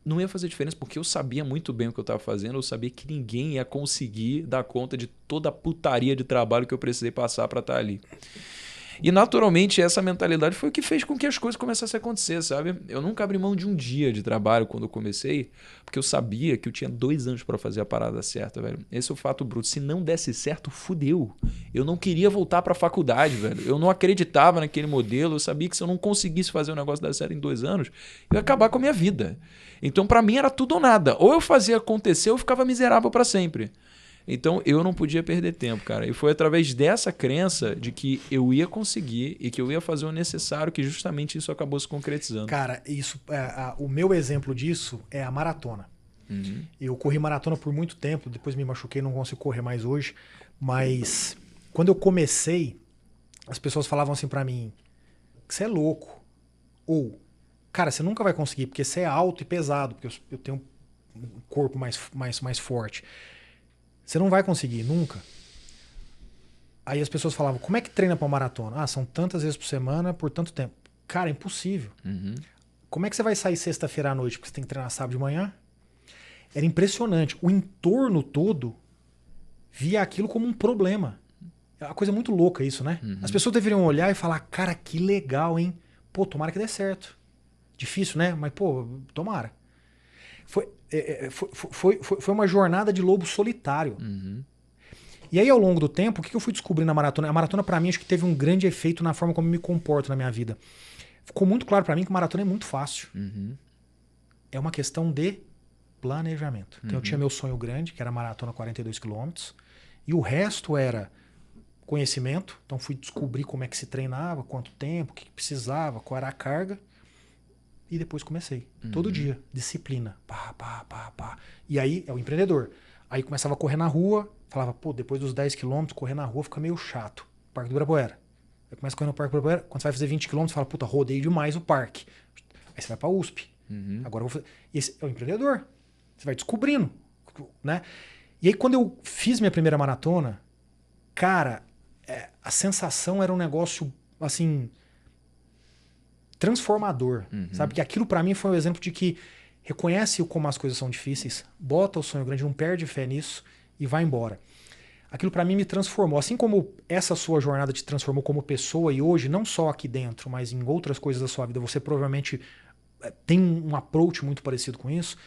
não ia fazer diferença, porque eu sabia muito bem o que eu estava fazendo, eu sabia que ninguém ia conseguir dar conta de toda a putaria de trabalho que eu precisei passar para estar ali. E naturalmente essa mentalidade foi o que fez com que as coisas começassem a acontecer, sabe? Eu nunca abri mão de um dia de trabalho quando eu comecei, porque eu sabia que eu tinha 2 anos para fazer a parada certa, velho. Esse é o fato bruto. Se não desse certo, fudeu. Eu não queria voltar para a faculdade, velho. Eu não acreditava naquele modelo, eu sabia que se eu não conseguisse fazer o negócio dar certo em 2 anos, eu ia acabar com a minha vida. Então para mim era tudo ou nada. Ou eu fazia acontecer ou eu ficava miserável para sempre. Então eu não podia perder tempo, cara. E foi através dessa crença de que eu ia conseguir e que eu ia fazer o necessário que justamente isso acabou se concretizando. Cara, isso, o meu exemplo disso é a maratona. Uhum. Eu corri maratona por muito tempo, depois me machuquei, não consigo correr mais hoje. Mas quando eu comecei, as pessoas falavam assim pra mim: você é louco. Ou, cara, você nunca vai conseguir, porque você é alto e pesado, porque eu tenho um corpo mais forte. Você não vai conseguir, nunca. Aí as pessoas falavam: como é que treina pra uma maratona? São tantas vezes por semana, por tanto tempo. Cara, é impossível. Uhum. Como é que você vai sair sexta-feira à noite porque você tem que treinar sábado de manhã? Era impressionante. O entorno todo via aquilo como um problema. É uma coisa muito louca isso, né? Uhum. As pessoas deveriam olhar e falar: cara, que legal, hein? Pô, tomara que dê certo. Difícil, né? Mas, pô, tomara. Foi uma jornada de lobo solitário. Uhum. E aí, ao longo do tempo, o que eu fui descobrindo na maratona? A maratona, pra mim, acho que teve um grande efeito na forma como eu me comporto na minha vida. Ficou muito claro pra mim que maratona é muito fácil. Uhum. É uma questão de planejamento. Então, eu tinha meu sonho grande, que era a maratona 42 km. E o resto era conhecimento. Então, fui descobrir como é que se treinava, quanto tempo, o que precisava, qual era a carga. E depois comecei. Todo dia. Disciplina. Pá, pá, pá, pá. E aí, é o empreendedor. Aí começava a correr na rua. Falava, pô, depois dos 10 km, correr na rua fica meio chato. Parque do Ibirapuera. Aí começa a correr no Parque do Ibirapuera. Quando você vai fazer 20 km, você fala, puta, rodei demais o parque. Aí você vai pra USP. Agora eu vou fazer... Esse é o empreendedor. Você vai descobrindo. Né? E aí, quando eu fiz minha primeira maratona, cara, a sensação era um negócio, assim... transformador, sabe? Porque aquilo pra mim foi um exemplo de que reconhece como as coisas são difíceis, bota o sonho grande, não perde fé nisso e vai embora. Aquilo pra mim me transformou. Assim como essa sua jornada te transformou como pessoa e hoje, não só aqui dentro, mas em outras coisas da sua vida, você provavelmente tem um approach muito parecido com isso.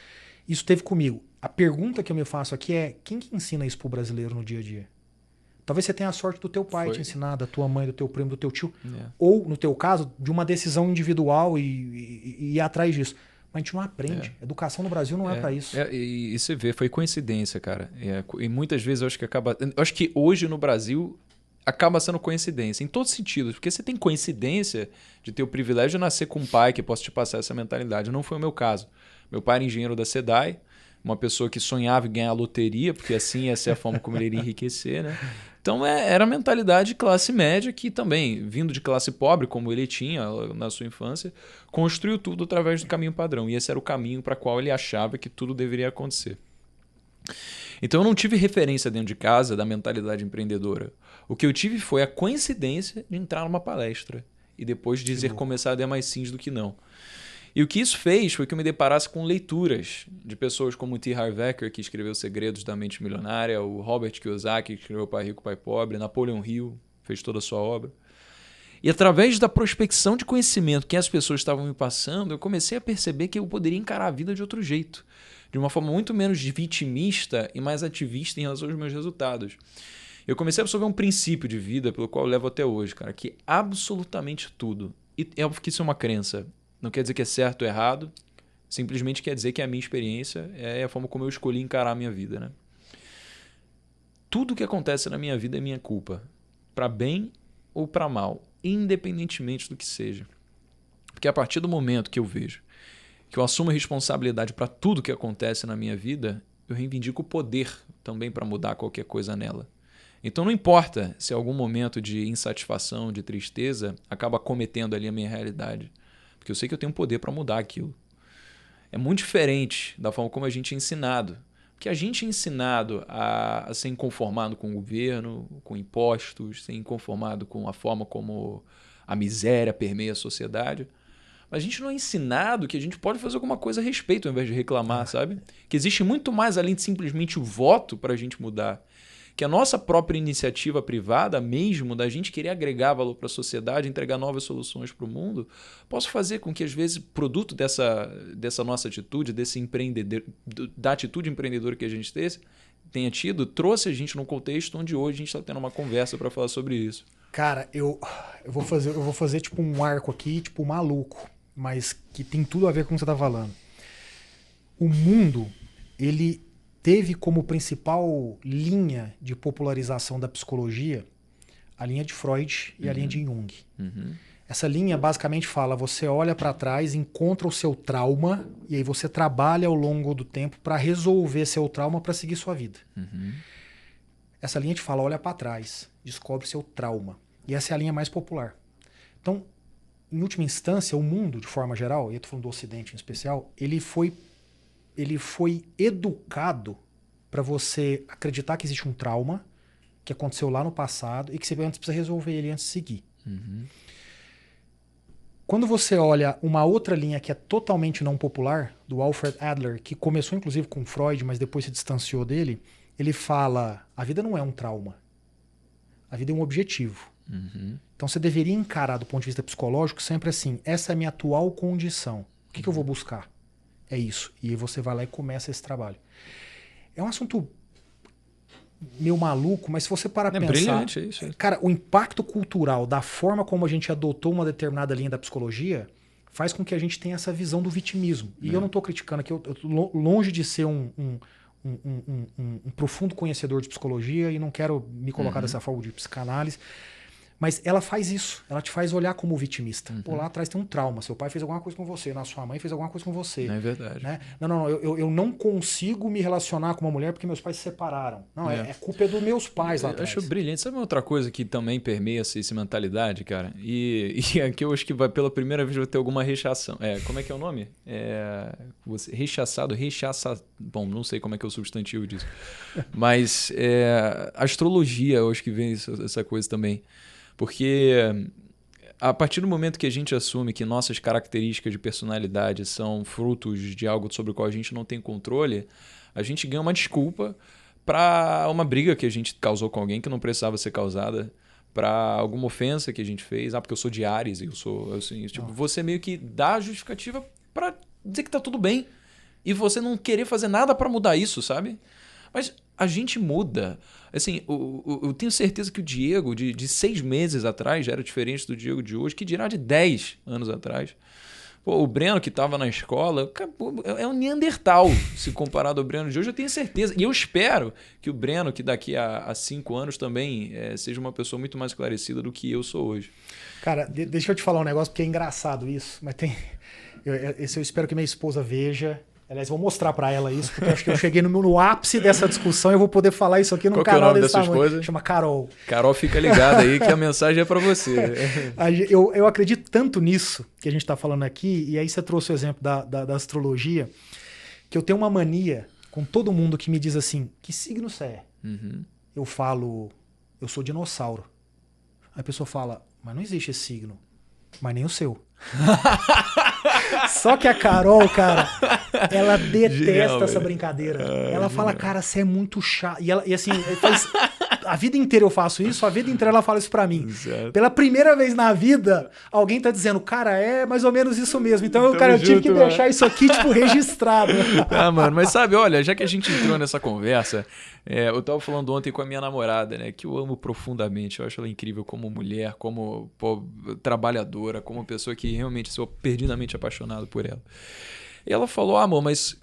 Isso teve comigo. A pergunta que eu me faço aqui é: quem que ensina isso pro brasileiro no dia a dia? Talvez você tenha a sorte do teu pai te ensinar, da tua mãe, do teu primo, do teu tio. Ou, no teu caso, de uma decisão individual e ir atrás disso. Mas a gente não aprende. Educação no Brasil não é para isso. E você vê, foi coincidência, cara. E muitas vezes eu acho que acaba... Eu acho que hoje no Brasil acaba sendo coincidência, em todos os sentidos. Porque você tem coincidência de ter o privilégio de nascer com um pai que possa te passar essa mentalidade. Não foi o meu caso. Meu pai era engenheiro da SEDAI, uma pessoa que sonhava em ganhar a loteria, porque assim ia ser a forma como ele iria enriquecer, né? Então era a mentalidade de classe média que também, vindo de classe pobre, como ele tinha na sua infância, construiu tudo através do caminho padrão. E esse era o caminho para o qual ele achava que tudo deveria acontecer. Então eu não tive referência dentro de casa da mentalidade empreendedora. O que eu tive foi a coincidência de entrar numa palestra e depois dizer começar a dar mais sims do que não. E o que isso fez foi que eu me deparasse com leituras de pessoas como o T. Harv Eker, que escreveu Segredos da Mente Milionária, o Robert Kiyosaki, que escreveu Pai Rico, Pai Pobre, Napoleon Hill, fez toda a sua obra. E através da prospecção de conhecimento que as pessoas estavam me passando, eu comecei a perceber que eu poderia encarar a vida de outro jeito, de uma forma muito menos vitimista e mais ativista em relação aos meus resultados. Eu comecei a absorver um princípio de vida pelo qual eu levo até hoje, cara, que absolutamente tudo, e é óbvio que isso é uma crença, não quer dizer que é certo ou errado, simplesmente quer dizer que a minha experiência é a forma como eu escolhi encarar a minha vida, né? Tudo que acontece na minha vida é minha culpa, para bem ou para mal, independentemente do que seja. Porque a partir do momento que eu vejo que eu assumo a responsabilidade para tudo que acontece na minha vida, eu reivindico o poder também para mudar qualquer coisa nela. Então não importa se algum momento de insatisfação, de tristeza, acaba cometendo ali a minha realidade. Porque eu sei que eu tenho poder para mudar aquilo. É muito diferente da forma como a gente é ensinado. Porque a gente é ensinado a ser inconformado com o governo, com impostos, ser inconformado com a forma como a miséria permeia a sociedade. Mas a gente não é ensinado que a gente pode fazer alguma coisa a respeito ao invés de reclamar, sabe? Que existe muito mais além de simplesmente o voto para a gente mudar. Que a nossa própria iniciativa privada, mesmo da gente querer agregar valor para a sociedade, entregar novas soluções para o mundo, possa fazer com que, às vezes, produto dessa nossa atitude, da atitude empreendedora que a gente tenha tido, trouxe a gente num contexto onde hoje a gente está tendo uma conversa para falar sobre isso. Cara, eu vou fazer tipo um arco aqui, tipo maluco, mas que tem tudo a ver com o que você tá falando. O mundo, ele teve como principal linha de popularização da psicologia a linha de Freud e a linha de Jung. Essa linha basicamente fala, você olha para trás, encontra o seu trauma e aí você trabalha ao longo do tempo para resolver seu trauma para seguir sua vida. Essa linha te fala, olha para trás, descobre seu trauma. E essa é a linha mais popular. Então, em última instância, o mundo, de forma geral, e eu estou falando do Ocidente em especial, ele foi educado para você acreditar que existe um trauma que aconteceu lá no passado e que você antes precisa resolver ele antes de seguir. Quando você olha uma outra linha que é totalmente não popular, do Alfred Adler, que começou inclusive com Freud, mas depois se distanciou dele, ele fala, a vida não é um trauma. A vida é um objetivo. Então você deveria encarar do ponto de vista psicológico sempre assim, essa é a minha atual condição. O que eu vou buscar? É isso. E aí você vai lá e começa esse trabalho. É um assunto meio maluco, mas se você parar pra pensar... Brilhante, é isso. Cara, o impacto cultural da forma como a gente adotou uma determinada linha da psicologia faz com que a gente tenha essa visão do vitimismo. E eu não estou criticando aqui, eu tô longe de ser um profundo conhecedor de psicologia e não quero me colocar dessa forma de psicanálise. Mas ela faz isso, ela te faz olhar como vitimista. Pô, lá atrás tem um trauma, seu pai fez alguma coisa com você, sua mãe fez alguma coisa com você. É verdade. Né? Não, eu não consigo me relacionar com uma mulher porque meus pais se separaram. Não, é culpa dos meus pais lá atrás. Eu acho brilhante. Sabe uma outra coisa que também permeia essa mentalidade, cara? E aqui eu acho que pela primeira vez vai ter alguma rechação. Como é que é o nome? Rechaçado. Bom, não sei como é que é o substantivo disso. Mas astrologia, eu acho que vem essa coisa também. Porque a partir do momento que a gente assume que nossas características de personalidade são frutos de algo sobre o qual a gente não tem controle, a gente ganha uma desculpa para uma briga que a gente causou com alguém que não precisava ser causada, para alguma ofensa que a gente fez. Porque eu sou de Áries, eu sou assim, tipo, você meio que dá a justificativa para dizer que tá tudo bem e você não querer fazer nada para mudar isso, sabe? Mas a gente muda. Assim, eu tenho certeza que o Diego de 6 meses atrás já era diferente do Diego de hoje, que dirá de 10 anos atrás. Pô, o Breno que estava na escola é um Neandertal se comparado ao Breno de hoje, eu tenho certeza. E eu espero que o Breno, que daqui a 5 anos também seja uma pessoa muito mais esclarecida do que eu sou hoje. Cara, deixa eu te falar um negócio, porque é engraçado isso, mas tem... Esse eu espero que minha esposa veja. Aliás, vou mostrar pra ela isso, porque eu acho que eu cheguei no ápice dessa discussão e eu vou poder falar isso aqui num canal desse tamanho. Chama Carol. Carol, fica ligada aí que a mensagem é pra você. Eu acredito tanto nisso que a gente tá falando aqui, e aí você trouxe o exemplo da astrologia, que eu tenho uma mania com todo mundo que me diz assim, que signo você é? Uhum. Eu falo, eu sou dinossauro. Aí a pessoa fala, mas não existe esse signo. Mas nem o seu. Só que a Carol, cara, ela detesta Genial, essa brincadeira. Ela fala, cara, você é muito chato. E assim, a vida inteira eu faço isso, a vida inteira ela fala isso pra mim. Exato. Pela primeira vez na vida, alguém tá dizendo, cara, é mais ou menos isso mesmo. Então, eu tive que deixar isso aqui, tipo, registrado. Ah, mano, mas sabe, olha, já que a gente entrou nessa conversa, eu tava falando ontem com a minha namorada, né, que eu amo profundamente, eu acho ela incrível como mulher, como trabalhadora, como pessoa que realmente sou perdidamente apaixonado por ela. E ela falou, amor, mas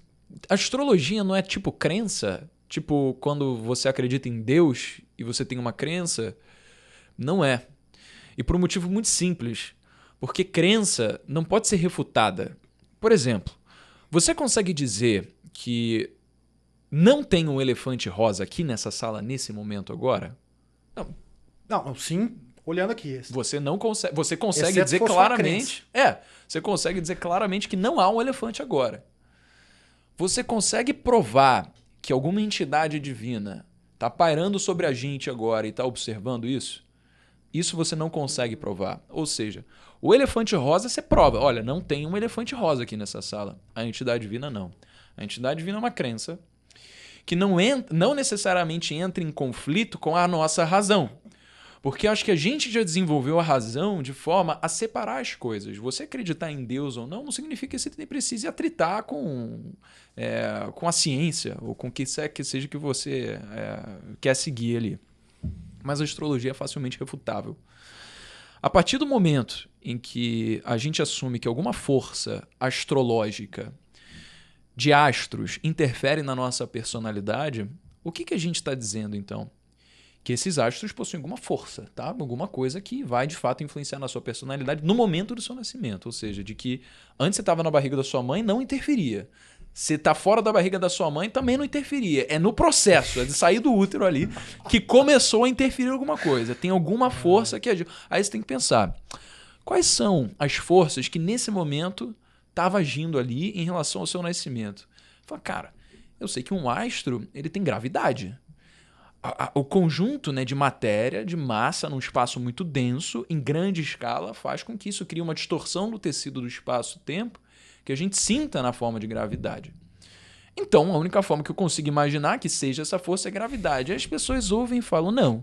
astrologia não é tipo crença? Tipo, quando você acredita em Deus e você tem uma crença? Não é. E por um motivo muito simples. Porque crença não pode ser refutada. Por exemplo, você consegue dizer que não tem um elefante rosa aqui nessa sala nesse momento agora? Não. Não, sim, olhando aqui. Você não consegue. Você consegue Exceto dizer se for sua claramente. Você consegue dizer claramente que não há um elefante agora. Você consegue provar que alguma entidade divina está pairando sobre a gente agora e está observando isso? Isso você não consegue provar. Ou seja, o elefante rosa você prova. Olha, não tem um elefante rosa aqui nessa sala. A entidade divina não. A entidade divina é uma crença que não necessariamente entra em conflito com a nossa razão. Porque eu acho que a gente já desenvolveu a razão de forma a separar as coisas. Você acreditar em Deus ou não significa que você precise atritar com a ciência ou com o que seja que você quer seguir ali. Mas a astrologia é facilmente refutável. A partir do momento em que a gente assume que alguma força astrológica de astros interfere na nossa personalidade, o que a gente está dizendo então? Que esses astros possuem alguma força, tá? Alguma coisa que vai de fato influenciar na sua personalidade no momento do seu nascimento. Ou seja, de que antes você estava na barriga da sua mãe, não interferia. Você está fora da barriga da sua mãe, também não interferia. É no processo, é de sair do útero ali, que começou a interferir alguma coisa. Tem alguma força que agiu. Aí você tem que pensar, quais são as forças que nesse momento estavam agindo ali em relação ao seu nascimento? Fala, cara, eu sei que um astro ele tem gravidade. O conjunto, né, de matéria, de massa num espaço muito denso, em grande escala, faz com que isso crie uma distorção do tecido do espaço-tempo que a gente sinta na forma de gravidade. Então, a única forma que eu consigo imaginar que seja essa força é gravidade. Aí as pessoas ouvem e falam, não.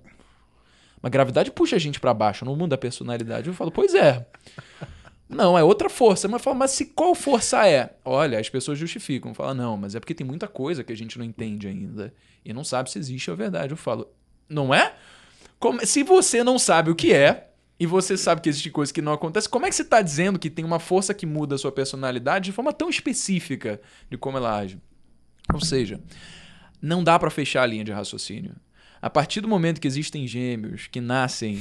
Mas gravidade puxa a gente para baixo, no mundo da personalidade. Eu falo, pois é. Não, é outra força. Mas fala, mas qual força é? Olha, as pessoas justificam. Falam, não, mas é porque tem muita coisa que a gente não entende ainda. E não sabe se existe a verdade. Eu falo, não é? Se você não sabe o que é, e você sabe que existe coisa que não acontece, como é que você está dizendo que tem uma força que muda a sua personalidade de forma tão específica de como ela age? Ou seja, não dá para fechar a linha de raciocínio. A partir do momento que existem gêmeos que nascem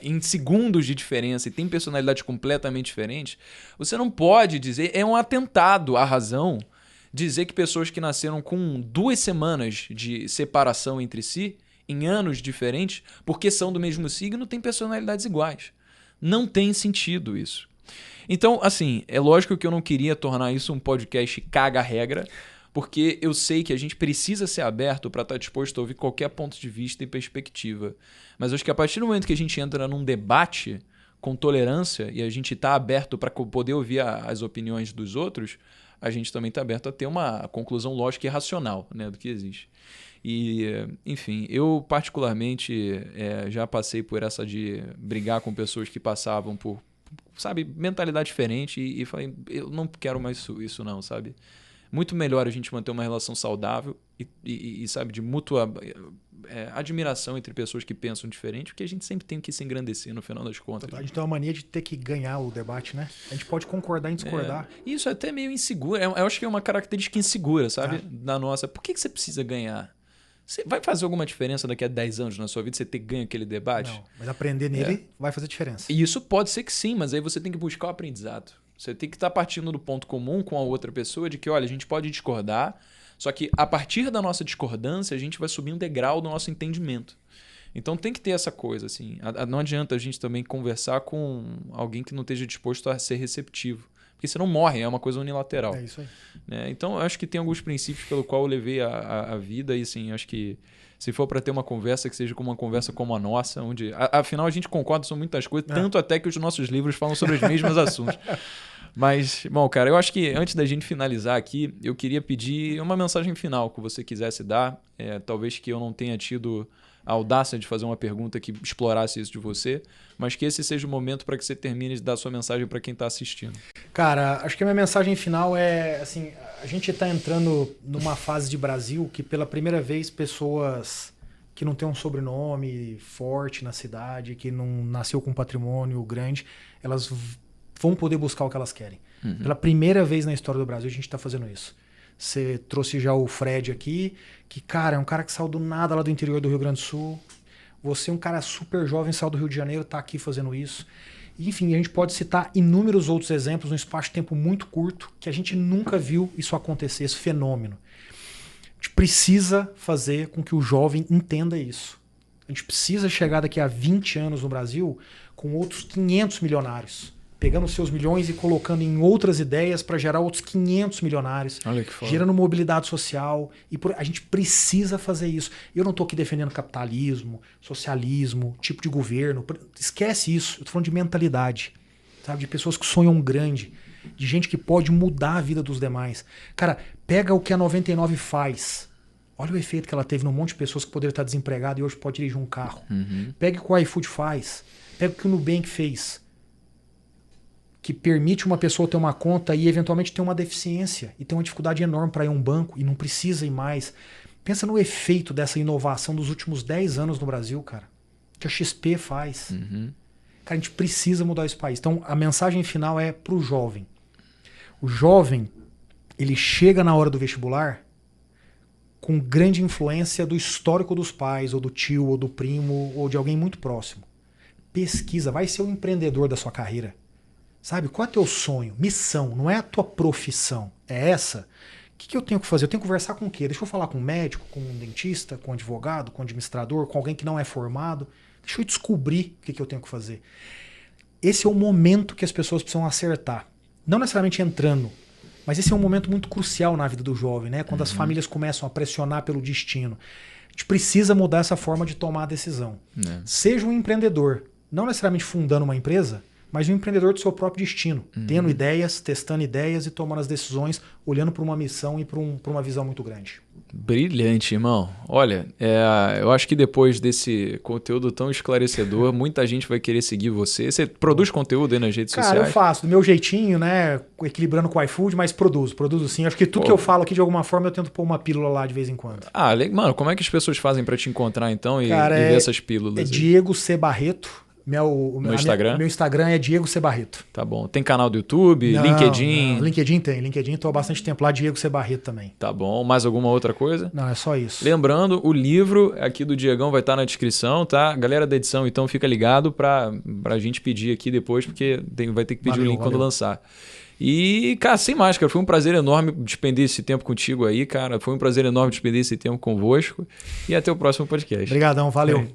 em segundos de diferença e têm personalidades completamente diferentes, você não pode dizer, é um atentado à razão, dizer que pessoas que nasceram com 2 semanas de separação entre si, em anos diferentes, porque são do mesmo signo, têm personalidades iguais. Não tem sentido isso. Então, assim, é lógico que eu não queria tornar isso um podcast caga-regra, porque eu sei que a gente precisa ser aberto para estar disposto a ouvir qualquer ponto de vista e perspectiva. Mas acho que a partir do momento que a gente entra num debate com tolerância e a gente está aberto para poder ouvir as opiniões dos outros, a gente também está aberto a ter uma conclusão lógica e racional, né, do que existe. E, enfim, eu particularmente já passei por essa de brigar com pessoas que passavam por, sabe, mentalidade diferente e falei, eu não quero mais isso não, sabe? Muito melhor a gente manter uma relação saudável e sabe, de mútua admiração entre pessoas que pensam diferente, porque a gente sempre tem que se engrandecer no final das contas. A gente tem uma mania de ter que ganhar o debate, né? A gente pode concordar em discordar. Isso é até meio inseguro. Eu acho que é uma característica insegura, sabe? Da nossa. Por que você precisa ganhar? Você vai fazer alguma diferença daqui a 10 anos na sua vida você ter ganho aquele debate? Não, mas aprender nele vai fazer diferença. E isso pode ser que sim, mas aí você tem que buscar o aprendizado. Você tem que estar partindo do ponto comum com a outra pessoa de que, olha, a gente pode discordar, só que a partir da nossa discordância a gente vai subir um degrau do nosso entendimento. Então tem que ter essa coisa, assim. Não adianta a gente também conversar com alguém que não esteja disposto a ser receptivo. Porque você não morre, é uma coisa unilateral. É isso aí. Né? Então eu acho que tem alguns princípios pelo qual eu levei a vida e, assim, acho que se for para ter uma conversa, que seja como uma conversa como a nossa, onde, afinal, a gente concorda sobre muitas coisas, tanto até que os nossos livros falam sobre os mesmos assuntos. Mas, bom, cara, eu acho que antes da gente finalizar aqui, eu queria pedir uma mensagem final que você quisesse dar. Talvez que eu não tenha tido a audácia de fazer uma pergunta que explorasse isso de você, mas que esse seja o momento para que você termine de dar sua mensagem para quem está assistindo. Cara, acho que a minha mensagem final é, assim, a gente está entrando numa fase de Brasil que pela primeira vez pessoas que não têm um sobrenome forte na cidade, que não nasceu com um patrimônio grande, elas vão poder buscar o que elas querem. Pela primeira vez na história do Brasil a gente está fazendo isso. Você trouxe já o Fred aqui, que, cara, é um cara que saiu do nada lá do interior do Rio Grande do Sul. Você é um cara super jovem, saiu do Rio de Janeiro, tá aqui fazendo isso. Enfim, a gente pode citar inúmeros outros exemplos num espaço de tempo muito curto que a gente nunca viu isso acontecer, esse fenômeno. A gente precisa fazer com que o jovem entenda isso. A gente precisa chegar daqui a 20 anos no Brasil com outros 500 milionários. Pegando os seus milhões e colocando em outras ideias para gerar outros 500 milionários. Olha que foda. Gerando mobilidade social. A gente precisa fazer isso. Eu não estou aqui defendendo capitalismo, socialismo, tipo de governo. Esquece isso. Eu estou falando de mentalidade. Sabe? De pessoas que sonham grande. De gente que pode mudar a vida dos demais. Cara, pega o que a 99 faz. Olha o efeito que ela teve num monte de pessoas que poderiam estar desempregadas e hoje pode dirigir um carro. Pega o que o iFood faz. Pega o que o Nubank fez. Que permite uma pessoa ter uma conta e eventualmente ter uma deficiência e ter uma dificuldade enorme para ir a um banco e não precisa ir mais. Pensa no efeito dessa inovação dos últimos 10 anos no Brasil, cara. Que a XP faz. Cara, a gente precisa mudar esse país. Então, a mensagem final é pro jovem. O jovem, ele chega na hora do vestibular com grande influência do histórico dos pais, ou do tio, ou do primo, ou de alguém muito próximo. Pesquisa, vai ser o empreendedor da sua carreira. Sabe, qual é o teu sonho? Missão, não é a tua profissão. É essa. O que eu tenho que fazer? Eu tenho que conversar com o quê? Deixa eu falar com um médico, com um dentista, com um advogado, com um administrador, com alguém que não é formado. Deixa eu descobrir o que eu tenho que fazer. Esse é o momento que as pessoas precisam acertar. Não necessariamente entrando, mas esse é um momento muito crucial na vida do jovem, né? Quando as famílias começam a pressionar pelo destino. A gente precisa mudar essa forma de tomar a decisão. Seja um empreendedor, não necessariamente fundando uma empresa, mas um empreendedor do seu próprio destino, tendo ideias, testando ideias e tomando as decisões, olhando para uma missão e para uma visão muito grande. Brilhante, irmão. Olha, eu acho que depois desse conteúdo tão esclarecedor, muita gente vai querer seguir você. Você produz conteúdo aí nas redes sociais? Cara, eu faço, do meu jeitinho, né? Equilibrando com o iFood, mas produzo sim. Acho que tudo que eu falo aqui, de alguma forma, eu tento pôr uma pílula lá de vez em quando. Mano, como é que as pessoas fazem para te encontrar, então, e Cara, ver essas pílulas? É Diego C. Barreto. Meu Instagram? Meu Instagram é Diego C. Barreto. Tá bom. Tem canal do YouTube, LinkedIn? Não. LinkedIn tem. LinkedIn estou há bastante tempo lá, Diego C. Barreto também. Tá bom. Mais alguma outra coisa? Não, é só isso. Lembrando, o livro aqui do Diegão vai estar na descrição, tá? Galera da edição, então fica ligado pra gente pedir aqui depois, porque vai ter que pedir o link quando lançar. E, cara, sem mais, cara, foi um prazer enorme despender esse tempo contigo aí, cara. Foi um prazer enorme despender esse tempo convosco. E até o próximo podcast. Obrigadão, valeu.